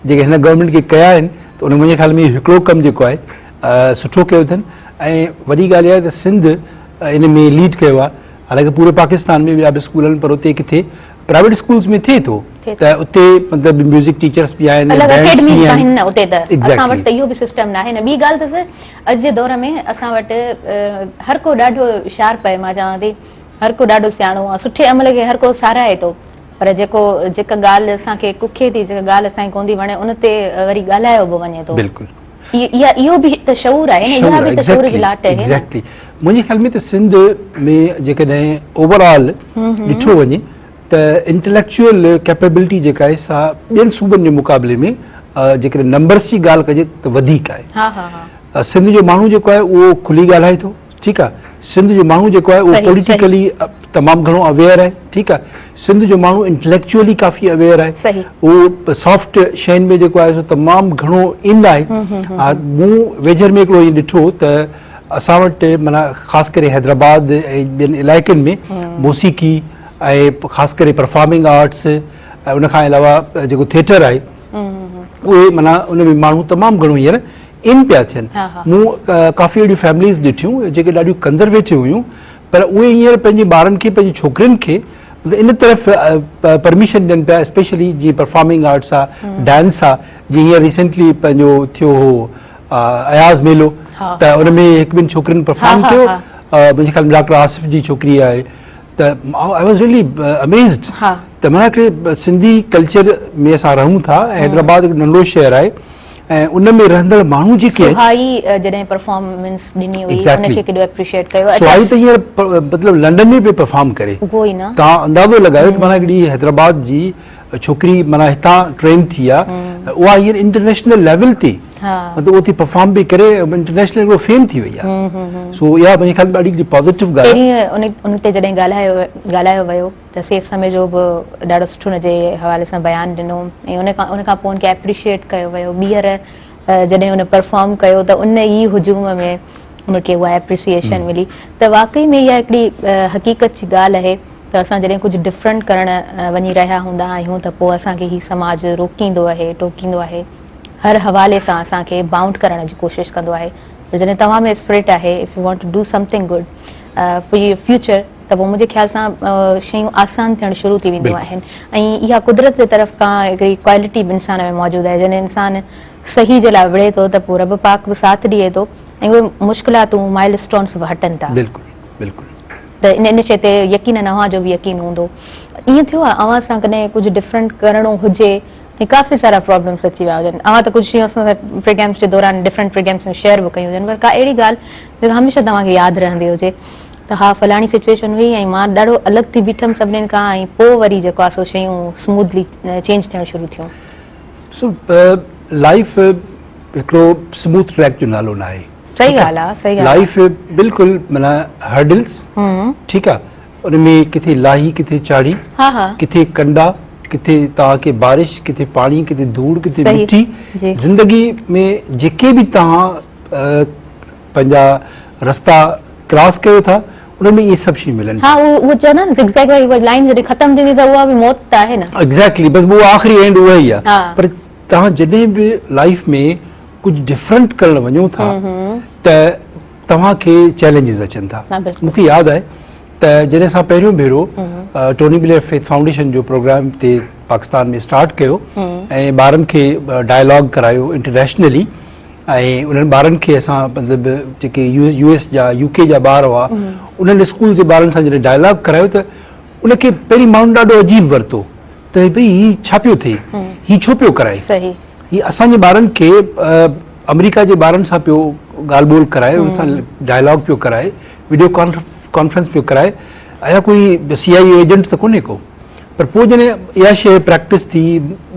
जेके हिन गवर्नमेंट खे कया आहिनि त उन मुंहिंजे ख़्याल में हिकिड़ो कमु जेको आहे सुठो कयो अथनि। ऐं वॾी ॻाल्हि इहा आहे त सिंध इन में लीड कयो आहे। हालांकि पूरे पाकिस्तान में ॿिया बि स्कूल आहिनि पर उते किथे प्राइवेट स्कूल्स में थिए थो त उते मतिलबु म्यूज़िक टीचर्स बि आहिनि, बैंड्स बि आहिनि। उते त असां वटि त इहो बि सिस्टम न आहे न। ॿी ॻाल्हि त सर अॼु जे दौर में असां वटि हर को ॾाढो शार्प आहे। मां चवां थी हर को ॾाढो सियाणो आहे, सुठे अमल खे हर को साराहे थो, पर जेका ॻाल्हि असांखे कुखे थी, जेका ॻाल्हि असांखे कोन थी वणे उन ते वरी ॻाल्हायो बि वञे थो। बिल्कुलु इहो बि त शऊर आहे न, इहा बि त शऊर जी लाट आहे। एग्ज़ैक्टली मुंहिंजे ख़्याल में त सिंध में जेकॾहिं ओवरऑल ॾिठो वञे त इंटेलेक्चुअल कैपेबिलिटी जेका आहे सा ॿियनि सूबनि जे मुक़ाबले में जेकॾहिं नंबर्स जी ॻाल्हि कजे त वधीक आहे। सिंध जो माण्हू जेको आहे उहो खुली ॻाल्हाए थो, ठीकु आहे। सिंध जो माण्हू जेको आहे उहो पॉलिटिकली तमामु घणो अवेयर आहे, ठीकु आहे। सिंध जो माण्हू इंटेलेक्चुअली काफ़ी अवेयर आहे, उहो सॉफ्ट शयुनि में जेको आहे सो तमामु घणो इन आहे। मूं वेझर में हिकिड़ो इहो ॾिठो त असां वटि माना ख़ासि करे हैदराबाद ऐं ॿियनि इलाइक़नि में मौसीक़ी ऐं ख़ासि करे परफॉर्मिंग आर्ट्स ऐं उनखां अलावा जेको थिएटर आहे उहे माना उन में माण्हू तमामु घणो हींअर इन पिया थियनि। मूं काफ़ी अहिड़ियूं फैमिलीज़ ॾिठियूं जेके ॾाढियूं कंज़र्वेटिव हुयूं पर उहे हींअर पंहिंजे ॿारनि खे, पंहिंजी छोकिरियुनि खे इन तरफ़ परमिशन ॾियनि पिया, स्पेशली जीअं परफॉर्मिंग आर्ट्स आहे, डांस आहे। जीअं हींअर रिसेंटली पंहिंजो थियो हो अयाज़ मेलो त उन में हिकु ॿिनि छोकिरियुनि परफॉर्म कयो। मुंहिंजे ख़्याल में डॉक्टर आसिफ जी छोकिरी आहे त आई वॉज रियली अमेज़्ड त माना हिकिड़े सिंधी कल्चर में असां रहूं था। हैदराबाद हिकु नंढो शहर आहे ऐं उन में रहंदड़ माण्हू जेके जॾहिं परफॉर्मेंस ॾिनी हुई उनखे केॾो एप्रिशिएट कयो। सुहाई त हींअर मतिलबु लंडन में बि परफॉर्म करे, उहो ई न तव्हां अंदाज़ो लॻायो त माना हिकिड़ी हैदराबाद जी छोकिरी माना हितां ट्रेन थी आहे, उहा हींअर इंटरनेशनल लेवल ते मतिलबु उते परफॉर्म बि करे इंटरनेशनल हिकिड़ो फेम थी वई आहे। सो इहा मुंहिंजे ख़्याल में ॾाढी हिकिड़ी पॉज़िटिव ॻाल्हि आहे। उन ते जॾहिं ॻाल्हायो वियो त सेफ समय जो बि ॾाढो सुठो हुनजे हवाले सां बयानु ॾिनो ऐं उनखां पोइ उनखे एप्रिशिएट कयो वियो। ॿीहर जॾहिं उन परफॉर्म कयो त उन ई हुजूम में उनखे उहा एप्रिसिएशन मिली। त वाक़ई में इहा हिकिड़ी हक़ीक़त जी ॻाल्हि आहे त असां जॾहिं कुझु डिफरेंट करणु वञी रहिया हूंदा आहियूं त पोइ असांखे हीउ समाज रोकींदो आहे, टोकींदो आहे, हर हवाले सां असांखे बाउंड करण जी कोशिशि कंदो आहे। पर जॾहिं तव्हां में स्पिरिट आहे, if you want to do something good for your future त पोइ मुंहिंजे ख़्याल सां शयूं आसान थियणु शुरू थी वेंदियूं आहिनि। ऐं इहा कुदरत जे तरफ़ खां हिकिड़ी क्वालिटी बि इंसान में मौजूदु आहे। जॾहिं इंसान सही जे लाइ विढ़े थो त पोइ रब पाक बि साथ ॾिए थो ऐं उहे मुश्किलातूं माइल स्टोन्स बि हटनि था। त इन शइ ते यकीन अव्हां जो बि यकीन हूंदो। ईअं थियो आहे अव्हां सां कॾहिं कुझु डिफरेंट करिणो हुजे ऐं काफ़ी सारा प्रॉब्लम्स अची विया हुजनि, अव्हां त कुझु शयूं असां प्रोग्राम्स जे दौरान डिफरेंट प्रोग्राम्स में शेयर बि कयूं हुजनि, पर का अहिड़ी ॻाल्हि जेका हमेशह तव्हांखे यादि रहंदी हुजे त हा फलाणी सिचुएशन हुई ऐं मां ॾाढो अलॻि थी बीठमि सभिनीनि खां ऐं पोइ वरी जेको आहे सो शयूं स्मूथली चेंज थियणु शुरू थियूं। सो लाइफ हिकिड़ो स्मूथ ट्रैक जो नालो न आहे। सही ॻाल्हि आहे, सही ॻाल्हि आहे। लाइफ बिल्कुलु माना हर्डल्स, ठीकु आहे, उन में किथे लाही, किथे चाढ़ी, किथे कंडा, किथे तव्हांखे बारिश, किथे पाणी, किथे धूड़, किथे मिट्टी। ज़िंदगी में जेके बि तव्हां पंहिंजा रस्ता क्रॉस कयो था उन में इहे सभु शयूं मिलनि। उहो चवंदा न ज़िगज़ैग वारी लाइन जॾहिं ख़तम थींदी त उहा बि मौत त आहे न। एग्ज़ैक्टली, बस वो आख़िरी एंड उहा ई आहे। पर तव्हां जॾहिं बि लाइफ में कुझु डिफरेंट करणु वञो था त तव्हांखे चैलेंजिस अचनि था। मूंखे यादि आहे त जॾहिं असां पहिरियों भेरो टोनी ब्लेयर फेथ फाउंडेशन जो प्रोग्राम ते पाकिस्तान में स्टार्ट कयो ऐं ॿारनि खे डायलॉग करायो इंटरनेशनली ऐं उन्हनि ॿारनि खे असां मतिलबु जेके US जा UK जा ॿार हुआ उन्हनि स्कूल जे ॿारनि सां जॾहिं डायलॉग करायो त उनखे पहिरीं माण्हुनि ॾाढो अजीब वरितो त भई हीउ छा पियो थिए, हीउ छो पियो कराए। हीउ असांजे ॿारनि खे अमेरिका जे ॿारनि सां पियो ॻाल्हि ॿोल कराए, उन सां डायलॉग पियो कराए, वीडियो कॉन्फ्रेंस पियो कराए। अया कोई CIA एजेंट त कोन्हे को, पर पोइ जॾहिं इहा शइ प्रैक्टिस थी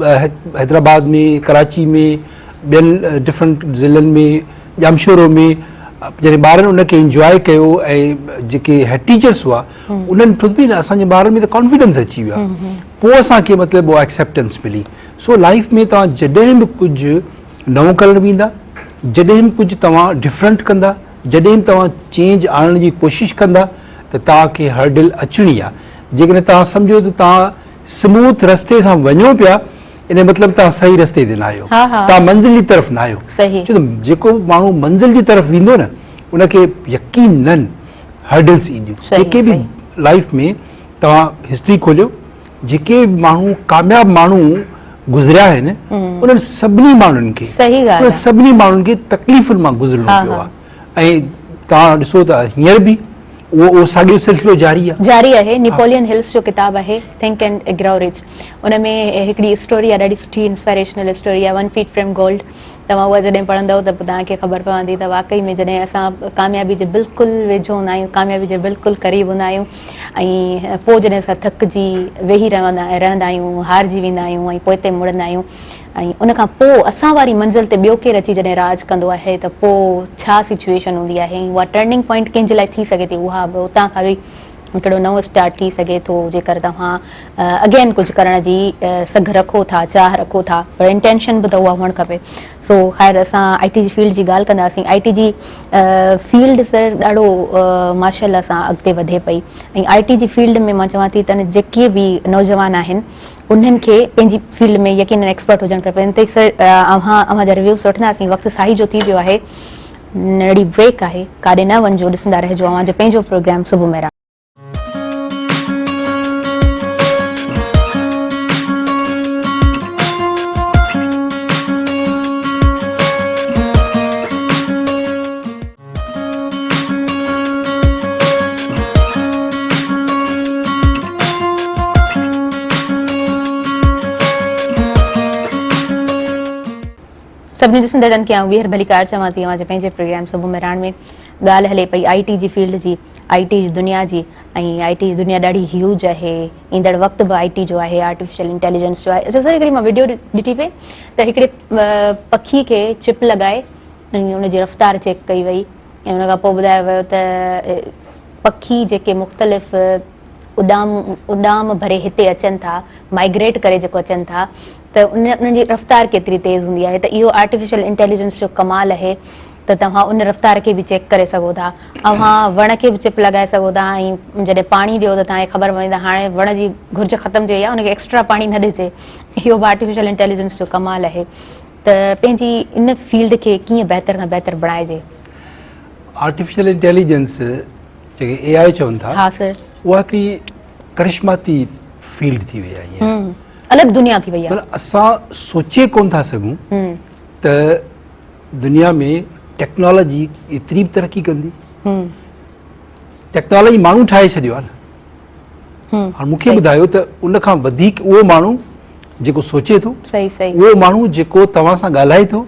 हैदराबाद में, कराची में, ॿियनि डिफरेंट ज़िलनि में, जामशोरो में, जॾहिं ॿारनि उनखे इंजॉय कयो ऐं जेके हेड टीचर्स हुआ उन्हनि खुद बि न असांजे ॿारनि में त कॉन्फिडेंस अची वियो आहे, पोइ असांखे मतिलबु उहा एक्सेप्टेंस मिली। सो लाइफ में तव्हां जॾहिं बि कुझु नओं करणु वेंदा, जॾहिं बि कुझु तव्हां डिफरेंट कंदा, जॾहिं बि तव्हां चेंज आणण जी कोशिशि कंदा त तव्हांखे हर्डल अचणी आहे। जेकॾहिं तव्हां सम्झो त तव्हां स्मूथ रस्ते सां वञो पिया, इन मतिलबु तव्हां सही रस्ते ते न आहियो, तव्हां मंज़िल जी तरफ़ न आहियो। छो त जेको माण्हू मंज़िल जी तरफ़ वेंदो न, उनखे यकीनन हर्डल्स ईंदियूं। जेके बि लाइफ में तव्हां हिस्ट्री खोलियो, जेके माण्हू कामयाब माण्हू गुज़रिया आहिनि, उन्हनि सभिनी माण्हुनि खे तकलीफ़ुनि मां गुज़रणो पियो आहे। ऐं तव्हां ॾिसो त हींअर बि उहो साॻियो सिलसिलो जारी आहे। नेपोलियन हिल्स जो किताबु आहे, थिंक एंड ग्रो रिच। उन में हिकिड़ी स्टोरी आहे, ॾाढी सुठी इंस्पायरेशनल स्टोरी आहे, 1 फीट फ्रॉम गोल्ड। तव्हां उहा जॾहिं पढ़ंदव त तव्हांखे ख़बर पवंदी त वाकई में जॾहिं असां कामयाबी जे बिल्कुलु वेझो हूंदा आहियूं, कामयाबी जे बिल्कुलु क़रीब हूंदा आहियूं, ऐं पोइ जॾहिं असां थकिजी वेही रहंदा आहियूं, हारजी वेंदा आहियूं, ऐं पोइ हिते मुड़ंदा आहियूं, ऐं उनखां पोइ असां वारी मंज़िल ते ॿियो केरु अची जॾहिं राज कंदो आहे त पोइ छा सिचुएशन हूंदी आहे। उहा टर्निंग पॉइंट कंहिंजे लाइ थी सघे थी, उहा बि उतां खां बि हिकिड़ो नओं स्टार्ट थी सघे थो, जेकर तव्हां अगेन कुझु करण जी सघ रखो था, चाह रखो था, पर इंटेंशन बि त उहा हुअणु खपे। सो ख़ैर असां IT जी फील्ड जी ॻाल्हि कंदासीं। IT जी फील्ड सर ॾाढो माशाअल्लाह सां अॻिते वधे पई, ऐं IT जी फील्ड में मां चवां थी त जेके बि नौजवान आहिनि उन्हनि खे पंहिंजी फील्ड में यकीनन एक्सपर्ट हुजणु खपे। त सर अव्हां जा रिव्यूज़ वठंदासीं, वक़्तु साही जो थी वियो आहे, नंढड़ी ब्रेक आहे, काॾे न वञिजो, ॾिसंदा रहिजो अव्हां जो पंहिंजो प्रोग्राम सुबुह में। सभिनी ॾिसंदड़नि खे आउं वीहर भलीकार चवां थी। अव्हां जे पंहिंजे प्रोग्राम सुबुह में राण में ॻाल्हि हले पई IT जी फील्ड जी, IT जी दुनिया जी, ऐं IT जी दुनिया ॾाढी ह्यूज आहे। ईंदड़ वक़्तु बि IT जो आहे, आर्टिफिशियल इंटेलिजेंस जो आहे। अच्छा सर, हिकिड़ी मां वीडियो ॾिठी पई त हिकिड़े पखी खे चिप लॻाए ऐं उनजी रफ़्तार चेक कई वई, ऐं उन खां पोइ ॿुधायो वियो त पखी जेके मुख़्तलिफ़ उॾाम भरे हिते अचनि था, माइग्रेट करे जेको अचनि था, त उन्हनि जी रफ़्तार केतिरी तेज़ हूंदी आहे। त इहो आर्टिफिशियल इंटेलिजेंस जो कमाल आहे त तव्हां उन रफ़्तार खे बि चेक करे सघो था। अव्हां वण खे बि चिप लॻाए सघो था, ऐं जॾहिं पाणी ॾियो त तव्हांखे ख़बर पवंदी त हाणे वण जी घुर्ज ख़तमु थी वई आहे, उनखे एक्स्ट्रा पाणी न ॾिजे। इहो बि आर्टिफिशियल इंटेलिजेंस जो कमाल आहे। त पंहिंजी इन फील्ड खे कीअं बहितर खां बहितर बणाइजे? आर्टिफिशियल इंटेलिजेंस जेके AI चवनि था, हा सर, उहा हिकिड़ी करिश्माती फील्ड थी वई आहे, अलॻि दुनिया थी वई आहे। असां सोचे कोन था सघूं त दुनिया में टेक्नोलॉजी एतिरी बि तरक़ी कंदी। टेक्नोलॉजी माण्हू ठाहे छॾियो आहे न। हाणे मूंखे ॿुधायो त उन खां वधीक उहो माण्हू जेको सोचे थो, उहो माण्हू जेको तव्हां सां ॻाल्हाए थो,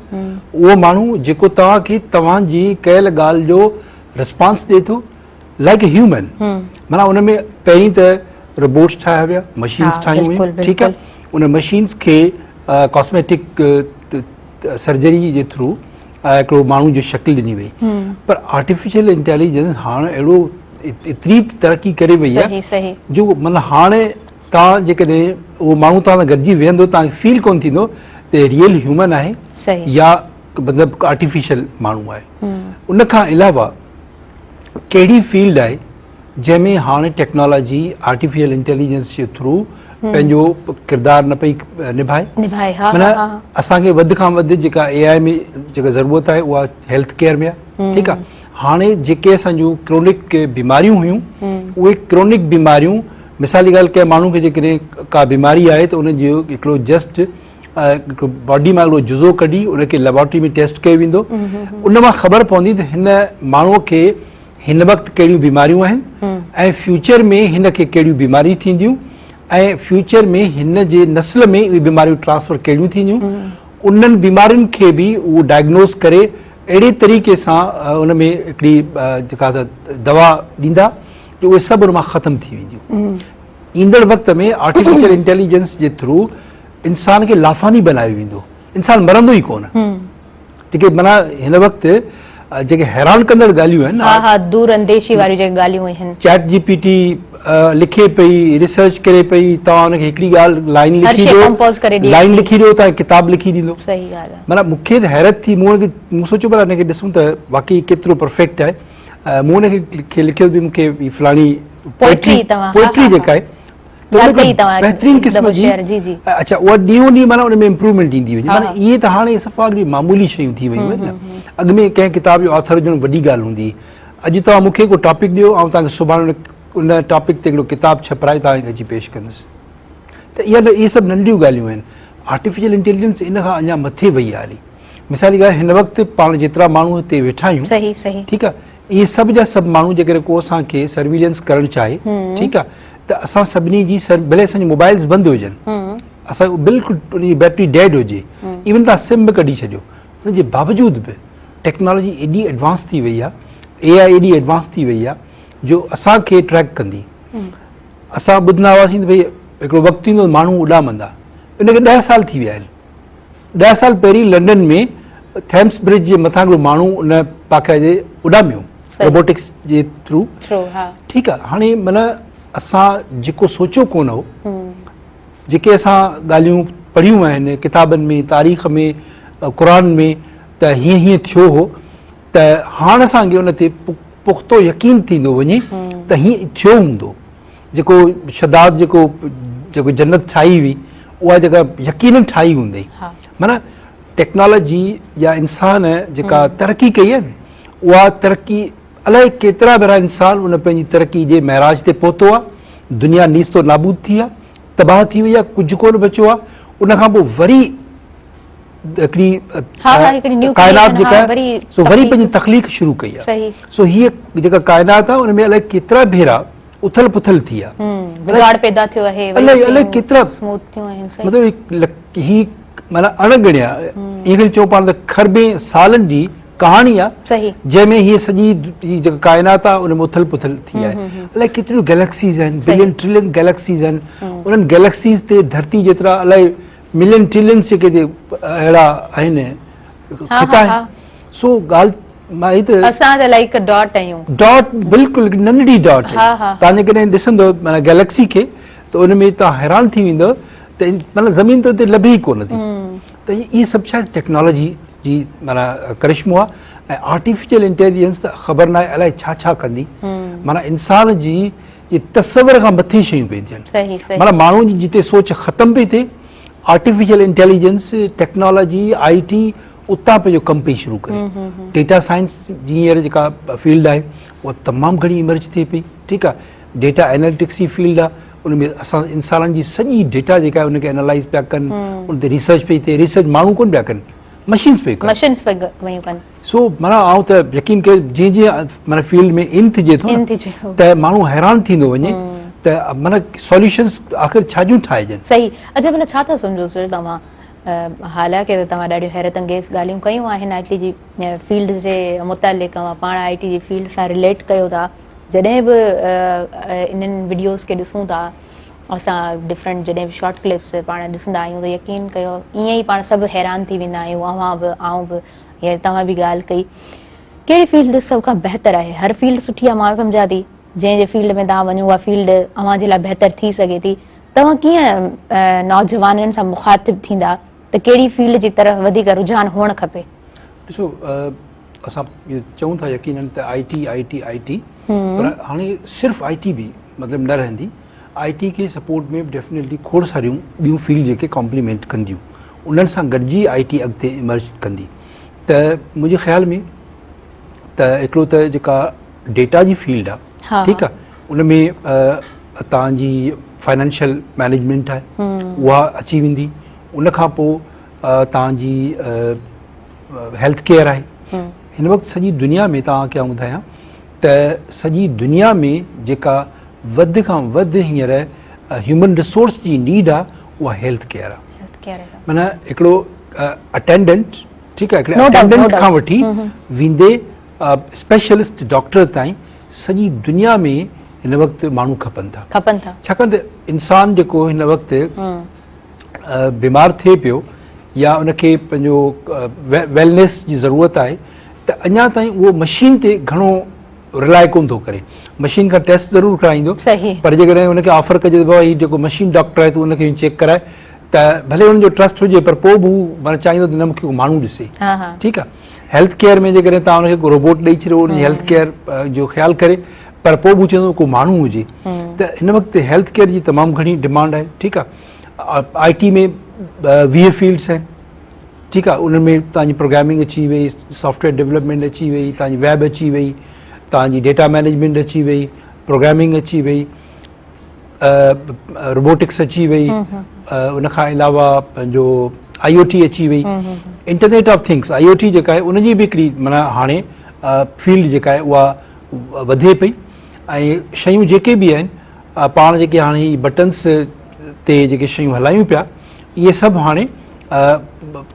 उहो माण्हू जेको तव्हांखे तव्हांजी कयल ॻाल्हि जो रिस्पॉन्स ॾिए थो, लाइक ए ह्यूमन। माना उन में पहिरीं त रोबोट्स ठाहिया विया, मशीन्स ठाहियूं हुयूं, ठीकु आहे। उन मशीन्स खे कॉस्मेटिक सर्जरी जे थ्रू हिकिड़ो माण्हू जो शक्ल ॾिनी वई, पर आर्टिफिशियल इंटेलिजेंस हाणे अहिड़ो एतिरी तरक़ी करे वई आहे जो मतिलबु हाणे तव्हां जेकॾहिं उहो माण्हू तव्हां सां गॾिजी वेहंदो, तव्हांखे फील कोन थींदो त रियल ह्यूमन आहे या मतिलबु आर्टिफिशियल माण्हू आहे। उन खां अलावा कहिड़ी फील्ड आहे जंहिंमें हाणे टेक्नोलॉजी आर्टिफिशियल इंटेलिजेंस जे थ्रू पंहिंजो किरदारु न पई निभाए? माना असांखे वधि खां वधि जेका AI में जेका ज़रूरत आहे उहा हेल्थ केयर में आहे, ठीकु आहे। हाणे जेके असां जूं क्रोनिक बीमारियूं हुयूं, उहे क्रोनिक बीमारियूं, मिसाल जी ॻाल्हि कंहिं माण्हू खे जेकॾहिं का बीमारी आहे त उनजो हिकिड़ो जस्ट बॉडी मां हिकिड़ो जुज़ो कढी उनखे लेबोरेटरी में टेस्ट कयो वेंदो, उन मां ख़बर पवंदी त हिन माण्हूअ खे हिन वक़्तु कहिड़ियूं बीमारियूं आहिनि ऐं फ्यूचर में हिन खे कहिड़ियूं बीमारियूं थींदियूं ऐं फ्यूचर में हिन जे नस्ल में उहे बीमारियूं ट्रांसफर कहिड़ियूं थींदियूं, उन्हनि बीमारियुनि खे बि उहो डायग्नोस करे अहिड़े तरीक़े सां उन में हिकिड़ी जेका दवा ॾींदा जो उहे सभु उन मां ख़तमु थी वेंदियूं। ईंदड़ वक़्त में आर्टिफिशियल इंटेलिजेंस जे थ्रू इंसान खे लाफ़ानी बनायो वेंदो, इंसानु मरंदो ई कोन। जेके माना हिन वक़्तु जेके हैरान कंदड़ ॻाल्हियूं आहिनि, दूर अंदेशी वारियूं जेके ॻाल्हियूं आहिनि, चैट GPT लिखे पई, रिसर्च करे पई, तव्हां हुनखे हिकिड़ी ॻाल्हि लाइन लिखी ॾियो, तव्हां किताब लिखी ॾींदो। माना मूंखे त हैरत थी, मूं सोचियो भला हिनखे ॾिसूं त वाक़ई केतिरो परफेक्ट आहे। मूं हुनखे लिखियो बि मूंखे फलाणी पोइट्री तव्हां पोइट्री जेका आहे बेहतरीन क़िस्म जी अच्छा उहा ॾींहों ॾींहुं माना उन में इम्प्रूवमेंट ईंदी वञे माना इहे त हाणे सफ़ा हिकिड़ी मामूली शयूं थी वियूं आहिनि न अॻु में कंहिं किताब जो ऑथर हुजणु वॾी ॻाल्हि हूंदी हुई अॼु तव्हां मूंखे को टॉपिक ॾियो ऐं तव्हांखे सुभाणे उन टॉपिक ते हिकिड़ो किताबु छपाए तव्हांखे अची पेश कंदुसि त इहे सभु नंढियूं ॻाल्हियूं आहिनि आर्टिफिशियल इंटेलिजेंस इन खां अञा मथे वई आहे हली मिसाल जी ॻाल्हि हिन वक़्तु पाण जेतिरा माण्हू हिते वेठा आहियूं सही सही ठीकु आहे इहे सभु जा सभु माण्हू जेकॾहिं को असांखे सर्विलेंस करणु चाहे ठीकु आहे त असां सभिनी जी भले असांजी मोबाइल्स बंदि हुजनि असां बिल्कुलु उनजी बैटरी डेड हुजे इवन तव्हां सिम बि कढी छॾियो उनजे बावजूद बि टेक्नोलॉजी एॾी एडवांस थी वई आहे AI एॾी एडवांस थी वई आहे जो असांखे ट्रैक कंदी असां ॿुधंदा हुआसीं त भई हिकिड़ो वक़्तु ईंदो माण्हू उॾामंदा उनखे 10 साल थी विया आहिनि 10 साल पहिरीं लंडन में थेम्स ब्रिज जे मथां हिकिड़ो माण्हू उन पाखे उॾामियो रोबोटिक्स जे थ्रू ठीकु आहे हाणे माना असां जेको सोचियो कोन हो जेके असां ॻाल्हियूं पढ़ियूं आहिनि किताबनि में तारीख़ में क़ुर में त हीअं थियो हो त हाणे असांखे उन ते पुख़्तो यकीन थींदो वञे त हीअं थियो हूंदो जेको शदाद जेको जन्नत ठाही हुई उहा जॻह यकीननि ठाही हूंदी माना टेक्नोलॉजी या इंसान जेका तरक़ी कई आहे न उहा तरक़ी अलाए केतिरा भेरा इंसान उन पंहिंजी तरक़ी जे महराज ते पहुतो आहे दुनिया नीस्तो नाबूद थी आहे तबाह थी वई आहे कुझु कोन बचियो आहे उनखां पोइ वरी हिकिड़ी काइनात जेका आहे सो वरी पंहिंजी तख़लीक़ शुरू कई आहे सो हीअ जेका काइनात आहे उन में अलाए केतिरा भेरा उथल पुथल थी आहे अलाए केतिरा मतिलबु ही माना अणगणिया ईअं चऊं पाण त खरबें सालनि जी कहाणी आहे जंहिंमें हीअ सॼी जेका काइनात आहे उन में उथल पुथल थी आहे अलाए केतिरियूं गैलेक्सीज़ आहिनि बिलियन ट्रिलियन गैलेक्सीज़ आहिनि उन्हनि गैलेक्सीज़ ते धरती जेतिरा अलाए मिलियन ट्रिलियन्स जेके अहिड़ा आहिनि सो ॻाल्हि मां डॉट बिल्कुलु नंढड़ी डॉट तव्हां जेकॾहिं ॾिसंदो माना गैलेक्सी खे त उन में तव्हां हैरान थी वेंदो त माना ज़मीन ते लभी ई कोन थी त इहे सभु छा टेक्नोलॉजी जी माना करिश्मो आहे ऐं आर्टिफिशियल इंटेलिजेंस त ख़बर न आहे अलाए छा छा कंदी माना इंसान जी तस्वर खां मथे शयूं पवंदियूं आहिनि माना माण्हू जी जिते सोच ख़तमु पई थिए आर्टिफिशियल इंटेलिजेंस टेक्नोलॉजी IT उतां पंहिंजो कमु पई शुरू करे डेटा साइंस जी हींअर जेका फील्ड आहे उहा तमामु घणी इमर्ज थिए पई ठीकु आहे डेटा एनालिटिक्स जी फील्ड आहे उन में असां इंसाननि जी सॼी डेटा जेका आहे उनखे एनालाइज़ पिया कनि उन ते रिसर्च पई थिए रिसर्च माण्हू कोन पिया कनि मशीन्स पई कनि सो माना आउं त यकीन कयो जीअं जीअं माना फील्ड में इन थिए थो त माण्हू हैरान थींदो वञे त माना सॉल्यूशंस आख़िर छा जूं ठाहिजनि सही अच्छा भला छा था सम्झो सर तव्हां हालांकि त तव्हां ॾाढियूं हैरत अंगेज़ ॻाल्हियूं कयूं आहिनि IT जी फील्ड जे मुतालिक़ तव्हां पाण IT जी फील्ड सां रिलेट कयो था जॾहिं बि इन्हनि वीडियोज़ खे ॾिसूं था असां डिफरेंट जॾहिं बि शॉर्ट क्लिप्स पाण ॾिसंदा आहियूं त यकीन कयो ईअं ई पाण सभु हैरान थी वेंदा आहियूं अव्हां बि आऊं बि या तव्हां बि ॻाल्हि कई कहिड़ी फील्ड सभ खां बहितर आहे हर फील्ड सुठी आहे मां सम्झां थी जंहिं जे फील्ड में तव्हां वञो उहा फील्ड अव्हां जे लाइ बहितर थी सघे थी तव्हां कीअं नौजवाननि सां मुखातिब थींदा त कहिड़ी फील्ड जी तरफ़ वधीक रुझान हुअणु खपे ॾिसो असां चऊं था यकीननि त IT पर हाणे सिर्फ़ु IT बि मतिलबु न रहंदी IT खे सपोर्ट में डेफिनेटली खोड़ सारियूं ॿियूं फील्ड जेके कॉम्प्लीमेंट कंदियूं उन्हनि सां गॾिजी IT अॻिते इमर्ज कंदी त मुंहिंजे ख़्याल में त हिकिड़ो त जेका डेटा जी फील्ड आहे ठीकु आहे उन में तव्हांजी फाइनेंशियल मैनेजमेंट आहे उहा अची वेंदी उन खां पोइ तव्हांजी हेल्थ केयर आहे हिन वक़्तु सॼी दुनिया में तव्हांखे आउं ॿुधायां त सॼी दुनिया में जेका वधि खां वधि हींअर ह्यूमन रिसोर्स जी नीड आहे उहा हेल्थ केयर आहे माना हिकिड़ो अटेंडेंट ठीकु आहे हिकिड़े अटेंडेंट खां वठी वेंदे स्पेशलिस्ट डॉक्टर ताईं सॼी दुनिया में हिन वक़्तु माण्हू खपनि था छाकाणि त इंसानु जेको हिन वक़्तु बीमार थिए पियो या उनखे पंहिंजो वेलनेस जी ज़रूरत आहे त अञा ताईं उहो मशीन ते घणो रिलाए कोन थो करे मशीन खां टेस्ट ज़रूरु कराईंदो पर जेकॾहिं उनखे ऑफर कजे त भाई जेको मशीन डॉक्टर आहे त उनखे चेक कराए त भले हुनजो ट्रस्ट हुजे पर पोइ बि हू माना चाहींदो त न मूंखे माण्हू ॾिसे ठीकु आहे हेल्थ केयर में जेकॾहिं तव्हां हुनखे को रोबोट ॾेई छॾियो उन हेल्थ केयर जो ख़्यालु करे, पर पोइ बि चवंदो को माण्हू हुजे, त हिन वक़्तु हेल्थ केयर जी तमामु घणी डिमांड आहे। ठीकु आहे, IT में 20 फील्ड्स आहिनि। ठीकु आहे, उनमें तव्हांजी प्रोग्रामिंग अची वई, सॉफ्टवेयर डेवलपमेंट अची वई, तव्हांजी वेब अची वई, तव्हांजी डेटा मैनेजमेंट अची वई, प्रोग्रामिंग अची वई, रोबोटिक्स अची वई, उनखां अलावा पंहिंजो IoT अची वई, इंटरनेट ऑफ थिंग्स IoT जेका आहे उनजी बि हिकिड़ी माना हाणे फील्ड जेका आहे उहा वधे पई। ऐं शयूं जेके बि आहिनि, पाण जेके हाणे ही बटन्स ते जेके शयूं हलायूं पिया, इहे सभु हाणे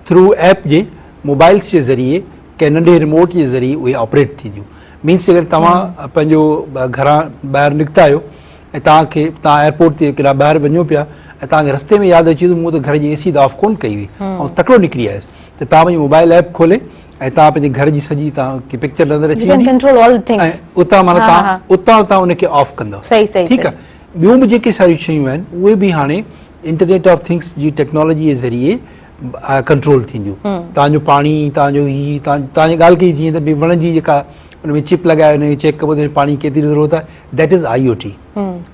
थ्रू ऐप जे मोबाइल्स जे ज़रिए कंहिं नंढे रिमोट जे ज़रिए उहे ऑपरेट थींदियूं। मीन्स अगरि तव्हां पंहिंजो घरां ॿाहिरि निकिता आहियो ऐं तव्हां एयरपोर्ट ते केॾा ॿाहिरि वञो पिया ऐं तव्हांखे रस्ते में यादि अचे थो मूं त घर जी AC त ऑफ कोन कई हुई ऐं तकिड़ो निकिरी आयुसि, त तव्हां पंहिंजी मोबाइल ऐप खोले ऐं तव्हां पंहिंजे घर जी सॼी तव्हांखे पिक्चर नज़र अची वेंदी ऐं उतां माना तव्हां उनखे ऑफ कंदव। ठीकु आहे, ॿियूं बि जेके सारियूं शयूं आहिनि उहे बि हाणे इंटरनेट ऑफ थिंग्स जी टेक्नोलॉजी जे ज़रिए कंट्रोल थींदियूं। तव्हांजो पाणी, तव्हांजो ही तव्हांजी ॻाल्हि कई जीअं त भई वण जी जेका उन में चिप लॻाए हुनखे चेक कबो त पाणी केतिरी ज़रूरत आहे, that is IoT,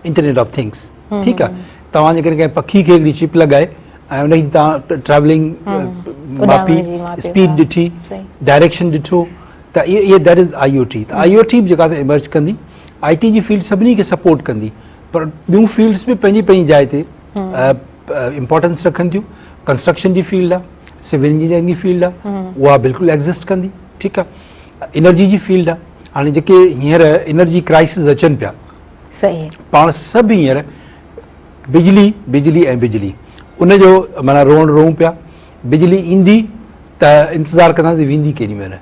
internet of things. ठीकु आहे, तव्हां जेकॾहिं कंहिं पखी खे हिकिड़ी चिप लॻाए ऐं उनजी तव्हां ट्रैवलिंग मापी, स्पीड ॾिठी, डायरेक्शन ॾिठो, त इहे दैट इज़ IoT। त IoT बि जेका त इमर्ज कंदी, IT जी फील्ड सभिनी खे सपोर्ट कंदी, पर ॿियूं फील्ड्स बि पंहिंजी पंहिंजी जाइ ते इम्पोर्टेंस रखनि थियूं। कंस्ट्रक्शन जी फील्ड आहे, सिविल इंजीनियरिंग जी फील्ड आहे, उहा बिल्कुलु एग्ज़िस्ट कंदी। ठीकु आहे, एनर्जी जी फील्ड आहे, हाणे जेके हींअर एनर्जी क्राइसिस अचनि पिया, पाण सभु हींअर बिजली ऐं बिजली उनजो माना रोऊं पिया। बिजली ईंदी त इंतज़ारु कंदासीं वेंदी केॾी महिल,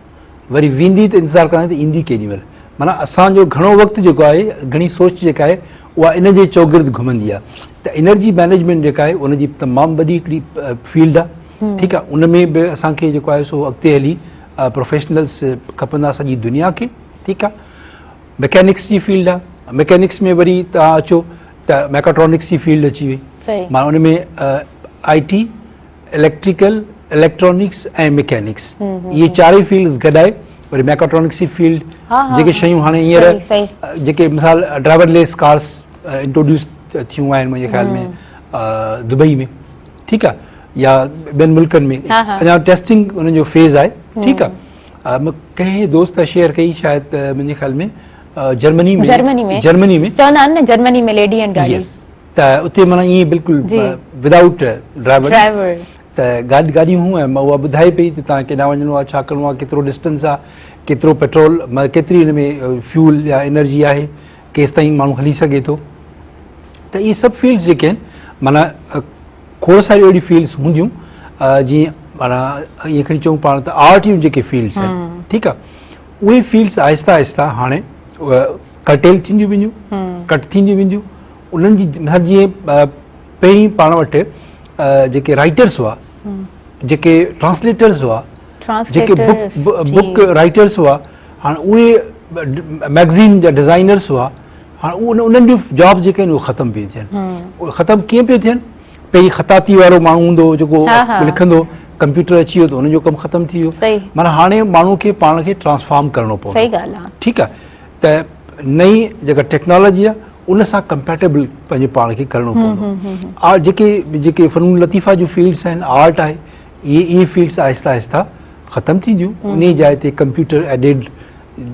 वरी वेंदी त इंतज़ारु कंदासीं त ईंदी केॾी महिल। माना असांजो घणो वक़्तु जेको आहे, घणी सोच जेका आहे उहा इन जे चौगिर्द घुमंदी आहे। त एनर्जी मैनेजमेंट जेका आहे उनजी तमामु वॾी हिकिड़ी फील्ड आहे। ठीकु आहे, उनमें बि असांखे जेको आहे सो अॻिते हली प्रोफेशनल्स खपंदा सॼी दुनिया खे। ठीकु आहे, मैकेनिक्स जी फील्ड आहे, मैकेनिक्स में वरी तव्हां अचो त मैकाट्रॉनिक्स जी फील्ड अची वई, माना उन में IT, इलेक्ट्रिकल, इलेक्ट्रॉनिक्स ऐं मैकेनिक्स, इहे चारई फील्ड्स गॾाए वरी मैकाट्रॉनिक्स जी फील्ड, जेके शयूं हाणे हींअर जेके मिसाल ड्राइवरलेस कार्स इंट्रोड्यूस थियूं आहिनि मुंहिंजे ख़्याल में दुबई में। ठीकु आहे, या ॿियनि मुल्कनि में अञा टेस्टिंग उन्हनि जो फेज़ आहे। ठीकु आहे, कंहिं दोस्त शेयर कई शायदि मुंहिंजे ख़्याल में जर्मनी में चवंदा आहिनि न जर्मनी में लेडी एंड गाड़ी, त उते माना ईअं बिल्कुलु विदाउट ड्राइवर त गाॾियूं हूं ऐं उहा ॿुधाए पई त तव्हां केॾांहुं वञिणो आहे, छा करिणो आहे, केतिरो डिस्टेंस आहे, केतिरो पेट्रोल केतिरी हिन में फ्यूल या एनर्जी आहे, केसि ताईं माण्हू हली सघे थो। त इहे सभु फील्ड्स जेके आहिनि माना खोड़ सारियूं अहिड़ियूं फील्ड्स हूंदियूं जीअं माना ईअं खणी चऊं पाण त आर्ट जूं जेके फील्ड्स आहिनि। ठीकु आहे, उहे फील्ड्स आहिस्ता आहिस्ता हाणे कर्टेल थींदियूं वेंदियूं, कट थींदियूं वेंदियूं। उन्हनि जी मिसाल जीअं पहिरीं पाण वटि जेके राइटर्स हुआ, जेके ट्रांसलेटर्स हुआ, जेके बुक राइटर्स हुआ, हाणे उहे मैगज़ीन जा डिज़ाइनर्स हुआ, हाणे उन्हनि जूं जॉब्स जेके आहिनि उहे ख़तमु पियूं थियनि। उहे ख़तमु कीअं पियूं थियनि? पहिरीं ख़ताती वारो माण्हू हूंदो हो जेको लिखंदो, कंप्यूटर अची वियो त उनजो कमु ख़तमु थी वियो। माना हाणे माण्हू खे पाण खे ट्रांसफॉर्म करिणो पवंदो। ठीकु आहे, त नई जेका टेक्नोलॉजी आहे उन सां कंपेटेबल पंहिंजे पाण खे करिणो पवंदो। आर्ट जेके फ़नून लतीफ़ा जूं फील्ड्स आहिनि, आर्ट आहे, इहे फील्ड्स आहिस्ता आहिस्ता ख़तमु थींदियूं। उन जाइ ते कंप्यूटर एडेड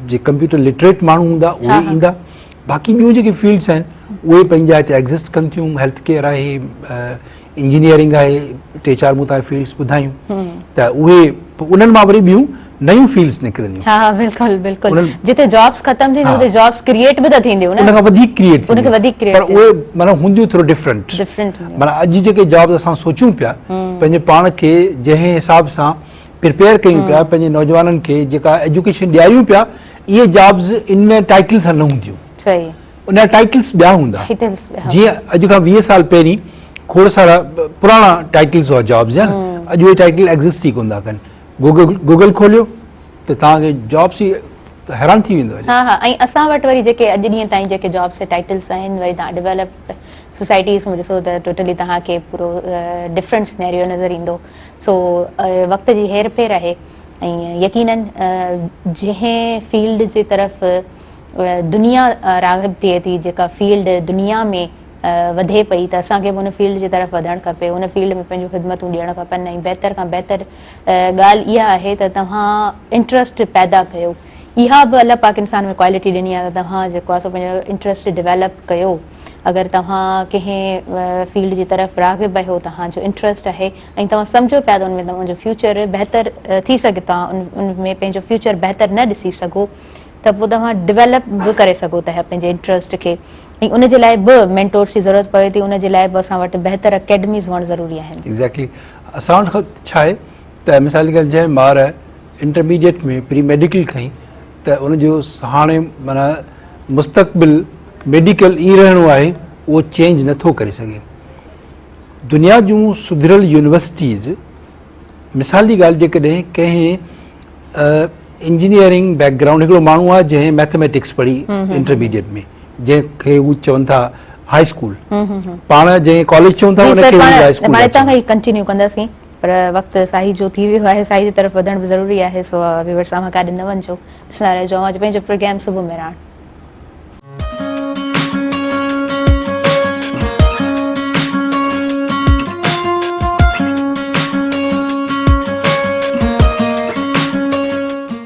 जे कंप्यूटर लिटरेट माण्हू हूंदा उहे ईंदा। बाक़ी ॿियूं जेके फील्ड्स आहिनि उहे पंहिंजी जाइ ते एग्ज़िस्ट कनि थियूं। हेल्थ केयर आहे, इंजीनियरिंग आहे, 3-4 मूं तव्हां फील्ड्स ॿुधायूं, त उहे उन्हनि मां वरी ॿियूं नयूं फील्ड्स निकिरंदियूं। बिल्कुलु बिल्कुलु, जिते जॉब्स ख़तमु थींदियूं उते जॉब्स क्रिएट बि त थींदियूं, उन खां वधीक क्रिएट थींदियूं, पर उहे माना हूंदियूं थोरो डिफरेंट। माना अॼु जेके जॉब्स असां सोचूं पिया पंहिंजे पाण खे जंहिं हिसाब सां प्रिपेयर कयूं पिया पंहिंजे नौजवाननि खे, जेका एजुकेशन ॾियारियूं पिया, इहे जॉब्स इन टाइटल सां न हूंदियूं। उन जा टाइटल्स ॿिया हूंदा। जीअं अॼु खां 20 साल पहिरीं खोड़ सारा पुराणा टाइटल्स हुआ जॉब्स जा, अॼु उहे टाइटल एग्ज़िस्ट ई कोन था कनि। गूगल खोलियो त तव्हांखे जॉब्स ई हैरान थी वेंदो। ऐं असां वटि वरी जेके अॼु ॾींहं ताईं जेके जॉब्स जा टाइटल्स आहिनि, वरी तव्हां डेवलप सोसाइटीज़ में ॾिसो त टोटली तव्हांखे पूरो डिफरेंट सिनेरियो नज़र ईंदो। सो वक़्त जी हेर फेर आहे ऐं यकीनन जंहिं फील्ड जे तरफ़ दुनिया राग़िब थिए थी, जेका फील्ड दुनिया में वधे पई, त असांखे बि उन फील्ड जे तरफ़ वधणु खपे, उन फील्ड में पंहिंजूं ख़िदमतूं ॾियणु खपनि। ऐं बहितर खां बहितर ॻाल्हि इहा आहे त तव्हां इंट्रस्ट पैदा कयो। इहा बि अलाह पाक इंसान में क्वालिटी ॾिनी आहे त तव्हां जेको आहे सो पंहिंजो इंट्रस्ट डेवलप कयो। अगरि तव्हां कंहिं फील्ड जी तरफ़ राग़िब आहियो, तव्हांजो इंट्रस्ट आहे ऐं तव्हां सम्झो पिया त उनमें तव्हांजो फ्यूचर बहितर थी सघे, तव्हां उनमें पंहिंजो फ्यूचर बहितर न ॾिसी सघो, त पोइ तव्हां डेवलप बि करे सघो था पंहिंजे इंट्रस्ट खे। ऐं उनजे लाइ बि मेंटोर्स जी ज़रूरत पवे थी, उनजे लाइ बि असां वटि बहितर अकेडमीज़ हुअणु ज़रूरी आहिनि। एग्ज़ैक्टली। असां वटि छा आहे त मिसाल के जंहिं ॿार इंटरमीडिएट में प्री मेडिकल खईं त उनजो हाणे माना मुस्तक़बिल मेडिकल ई रहणो आहे, उहो चेंज नथो करे सघे। दुनिया जूं सुधरियल यूनिवर्सिटीज़, मिसाल जी ॻाल्हि जेकॾहिं कंहिं इंजीनियरिंग बैकग्राउंड, हिकिड़ो माण्हू आहे जंहिं मैथमेटिक्स पढ़ी इंटरमीडिएट में, जंहिंखे हू चवनि था हाई स्कूल, पाण जंहिं कॉलेज चवनि था उनखे हाई स्कूल। हितां खां ई कंटिन्यू कंदासीं, पर वक़्तु साईं जो थी वियो आहे, साईं जी तरफ़ वधणु बि ज़रूरी आहे। सो व्यूअर्स सां काॾे न वञिजो, ॾिसंदा रहिजो पंहिंजो प्रोग्राम सुबुह में राण।